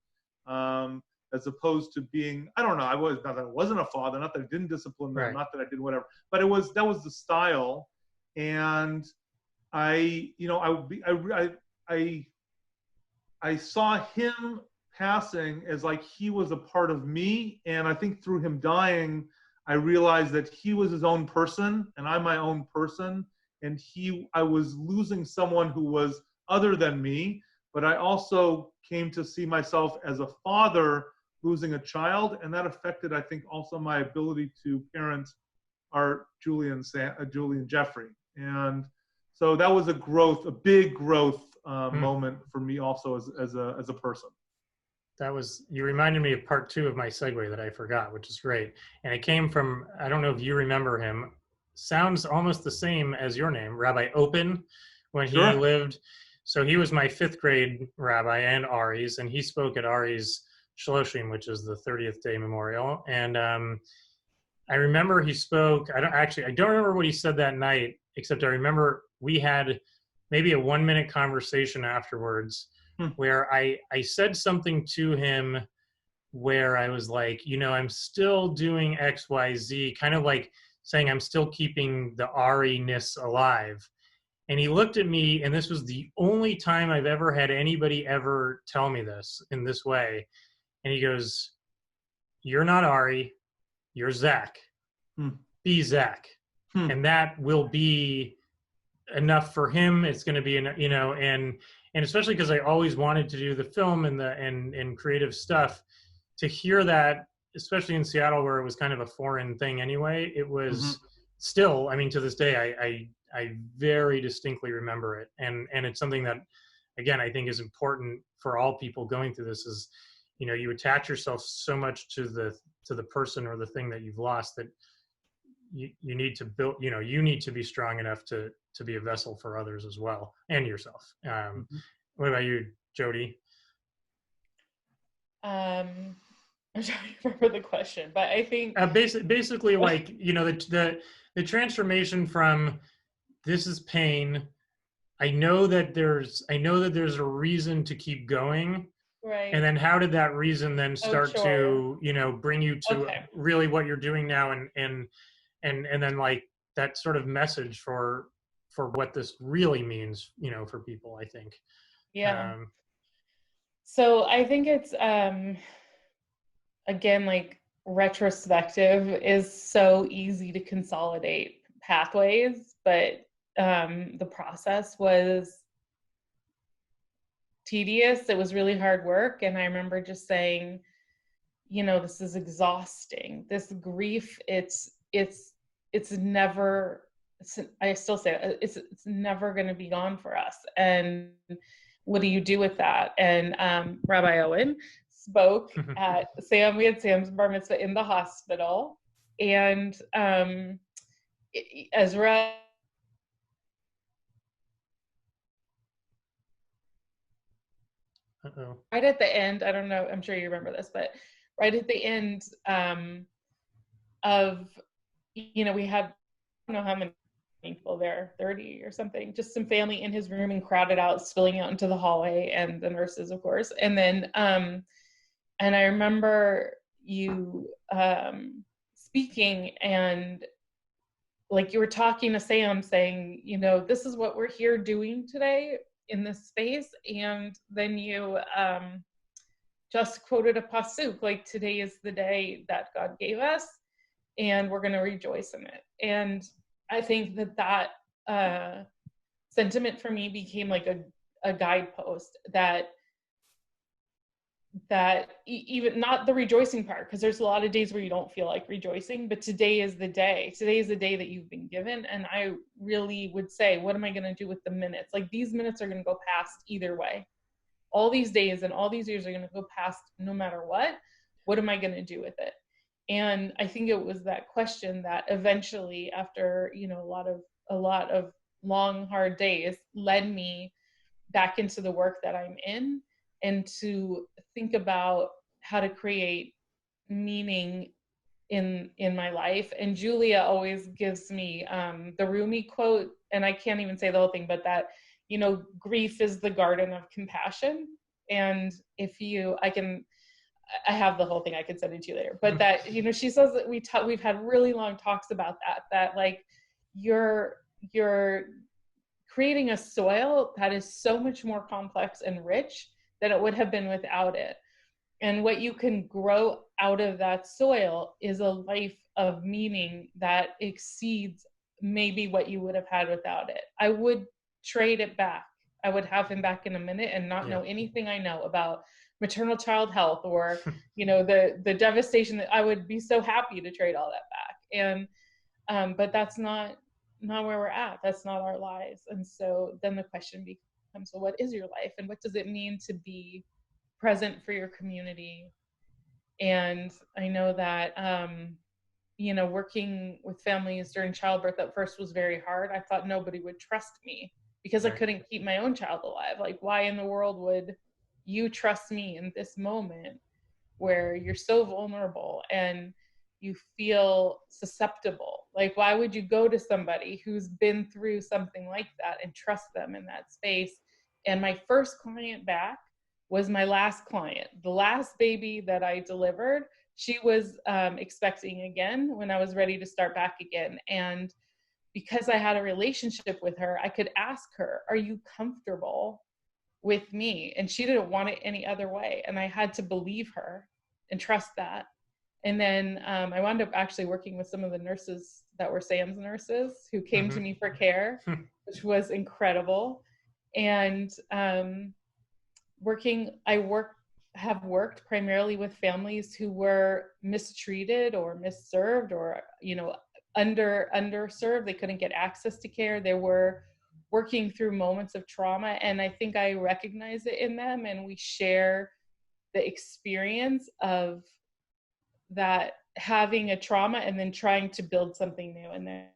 as opposed to being, I don't know, not that I wasn't a father, not that I didn't discipline them, not that I did whatever, but that was the style. And I saw him passing as he was a part of me. And I think through him dying, I realized that he was his own person and I'm my own person. And I was losing someone who was other than me, but I also came to see myself as a father losing a child. And that affected, I think, also my ability to parent our Julie and Jeffrey. And so that was a big growth moment for me also as a person. You reminded me of part 2 of my segue that I forgot, which is great. And it came from, I don't know if you remember him, sounds almost the same as your name, Rabbi Open, when he lived. So he was my 5th grade rabbi and Ari's, and he spoke at Ari's Shloshim, which is the 30th day memorial. And I remember he spoke, I don't remember what he said that night, except I remember we had maybe a 1-minute conversation afterwards where I said something to him where I was like, I'm still doing X, Y, Z, kind of saying I'm still keeping the Ari-ness alive. And he looked at me, and this was the only time I've ever had anybody ever tell me this in this way. And he goes, "You're not Ari, you're Zach. Be Zach." And that will be enough for him. It's going to be, and especially because I always wanted to do the film and creative stuff, to hear that, especially in Seattle where it was kind of a foreign thing anyway, it was still, to this day, I very distinctly remember it. And it's something that, again, I think is important for all people going through this is, you attach yourself so much to the person or the thing that you've lost that you need to build, you need to be strong enough to be a vessel for others as well, and yourself. What about you, Jody? I'm trying to remember the question, but I think basically the transformation from this is pain. I know that there's a reason to keep going. Right. And then how did that reason then start to, bring you to really what you're doing now and then that sort of message for what this really means, for people, I think. Yeah. So I think it's, again, retrospective is so easy to consolidate pathways, but the process was tedious. It was really hard work. And I remember just saying, this is exhausting. This grief, it's never, I still say it's never going to be gone for us. And what do you do with that? And Rabbi Owen spoke at we had Sam's bar mitzvah in the hospital, and Ezra. Uh-oh. Right at the end, I don't know, I'm sure you remember this, but right at the end of, we had, I don't know how many people there, 30 or something, just some family in his room and crowded out, spilling out into the hallway, and the nurses, of course. And then, and I remember you speaking, and like you were talking to Sam saying, this is what we're here doing today in this space. And then you just quoted a pasuk, like, today is the day that God gave us, and we're going to rejoice in it. And I think that sentiment for me became like a guidepost that even not the rejoicing part, because there's a lot of days where you don't feel like rejoicing, but today is the day that you've been given. And I really would say, what am I going to do with the minutes? Like, these minutes are going to go past either way. All these days and all these years are going to go past no matter what am I going to do with it? And I think it was that question that eventually, after a lot of long, hard days, led me back into the work that I'm in, and to think about how to create meaning in my life. And Julia always gives me the Rumi quote, and I can't even say the whole thing, but that, grief is the garden of compassion. And I have the whole thing, I can send it to you later, but that, she says that we've had really long talks about that like you're creating a soil that is so much more complex and rich than it would have been without it. And what you can grow out of that soil is a life of meaning that exceeds maybe what you would have had without it. I would trade it back. I would have him back in a minute and not know anything I know about maternal child health or, the devastation. That I would be so happy to trade all that back. And, but that's not where we're at. That's not our lives. And so then the question becomes, well, what is your life? And what does it mean to be present for your community? And I know that, working with families during childbirth at first was very hard. I thought nobody would trust me because I couldn't keep my own child alive. Like, why in the world would you trust me in this moment where you're so vulnerable and you feel susceptible? Like, why would you go to somebody who's been through something like that and trust them in that space? And my first client back was my last client. The last baby that I delivered, she was expecting again when I was ready to start back again. And because I had a relationship with her, I could ask her, are you comfortable with me? And she didn't want it any other way. And I had to believe her and trust that. And then I wound up actually working with some of the nurses that were Sam's nurses who came to me for care, which was incredible. And have worked primarily with families who were mistreated or misserved or, underserved. They couldn't get access to care. They were working through moments of trauma. And I think I recognize it in them, and we share the experience of that, having a trauma and then trying to build something new. And they're,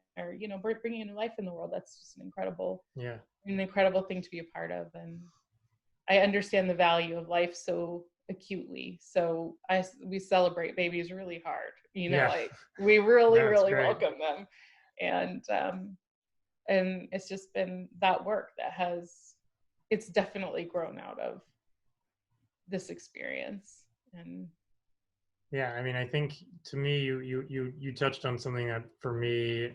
bringing a new life in the world. That's just an incredible thing to be a part of. And I understand the value of life so acutely. So we celebrate babies really hard, like we really welcome them. And it's just been that work it's definitely grown out of this experience. And I think to me, you touched on something that for me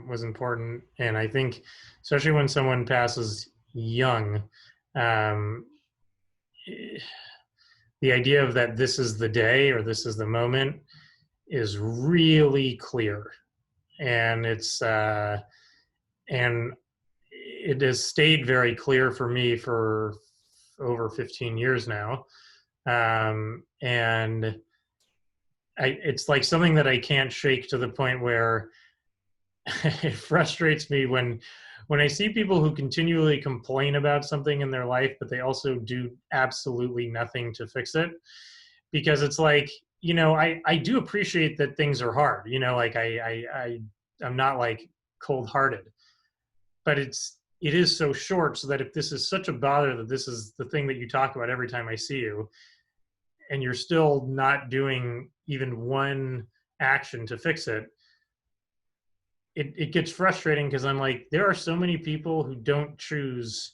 was important. And I think especially when someone passes young, the idea of that this is the day or this is the moment is really clear. And and it has stayed very clear for me for over 15 years now. And it's like something that I can't shake to the point where it frustrates me when I see people who continually complain about something in their life, but they also do absolutely nothing to fix it. Because it's like, I do appreciate that things are hard, like I'm not like cold hearted, but it is so short, so that if this is such a bother, that this is the thing that you talk about every time I see you, and you're still not doing even one action to fix it, it gets frustrating, because I'm like, there are so many people who don't choose,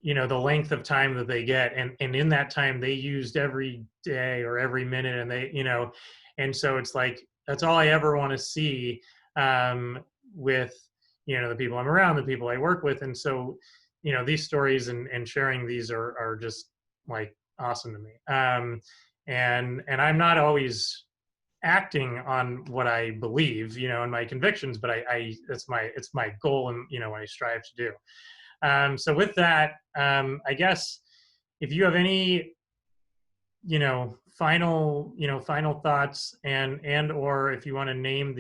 the length of time that they get. And in that time they used every day or every minute, and they, and so it's like, that's all I ever want to see with, the people I'm around, the people I work with. And so, these stories and sharing these are just like awesome to me. And I'm not always acting on what I believe, and my convictions, but it's my goal, and, what I strive to do. So with that, I guess if you have any, final thoughts, or if you want to name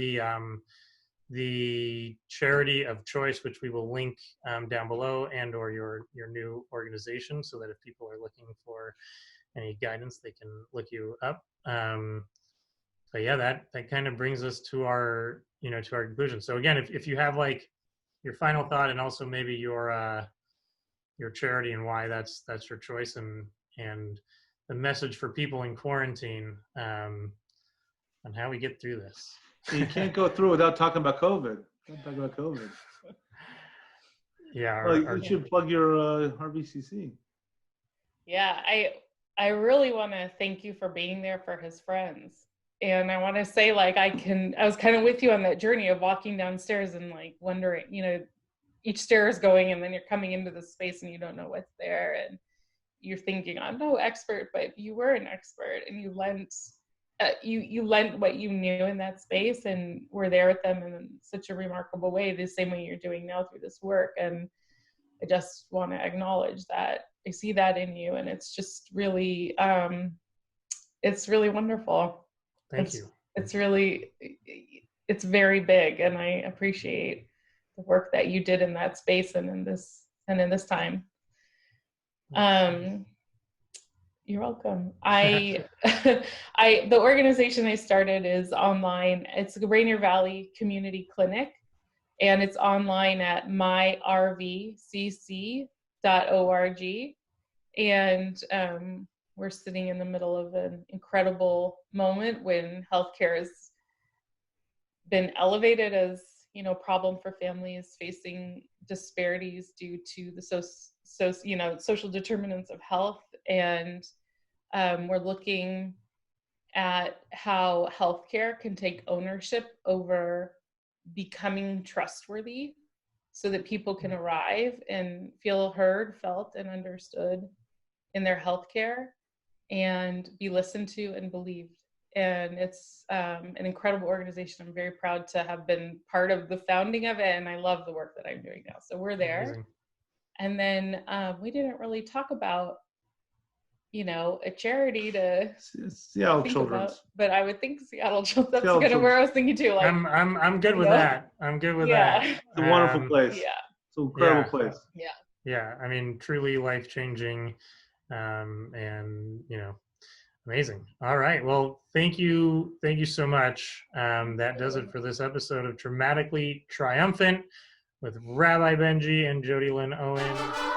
the charity of choice, which we will link down below, and or your new organization, so that if people are looking for any guidance, they can look you up. But yeah, that kind of brings us to our, to our conclusion. So again, if you have like your final thought, and also maybe your charity and why that's your choice, and the message for people in quarantine, on how we get through this. You can't go through without talking about COVID. Can't talk about COVID. Yeah. Well, you should plug your RBCC. Yeah, I really want to thank you for being there for his friends. And I want to say, like, I was kind of with you on that journey of walking downstairs and like wondering, each stair is going, and then you're coming into the space and you don't know what's there, and you're thinking, I'm no expert, but you were an expert, and you lent you lent what you knew in that space, and were there with them in such a remarkable way, the same way you're doing now through this work. And I just want to acknowledge that I see that in you, and it's just really it's really wonderful. Thank you. It's really, it's very big, and I appreciate the work that you did in that space and in this time. You're welcome. The organization I started is online. It's the Rainier Valley Community Clinic, and it's online at myrvcc.org. And we're sitting in the middle of an incredible moment when healthcare has been elevated as, problem for families facing disparities due to the social determinants of health. And we're looking at how healthcare can take ownership over becoming trustworthy, so that people can arrive and feel heard, felt, and understood in their healthcare, and be listened to and believed. And it's an incredible organization. I'm very proud to have been part of the founding of it, and I love the work that I'm doing now. So we're there. Amazing. And then we didn't really talk about, a charity to Seattle Children's, but I would think Seattle Children's. That's kind of where I was thinking too. Like, I'm good with that. I'm good with that. It's a wonderful place. Yeah, it's an incredible place. Yeah. I mean, truly life-changing, and amazing. All right. Well, thank you so much. That does it for this episode of Traumatically Triumphant with Rabbi Benjy and Jodilyn Owen.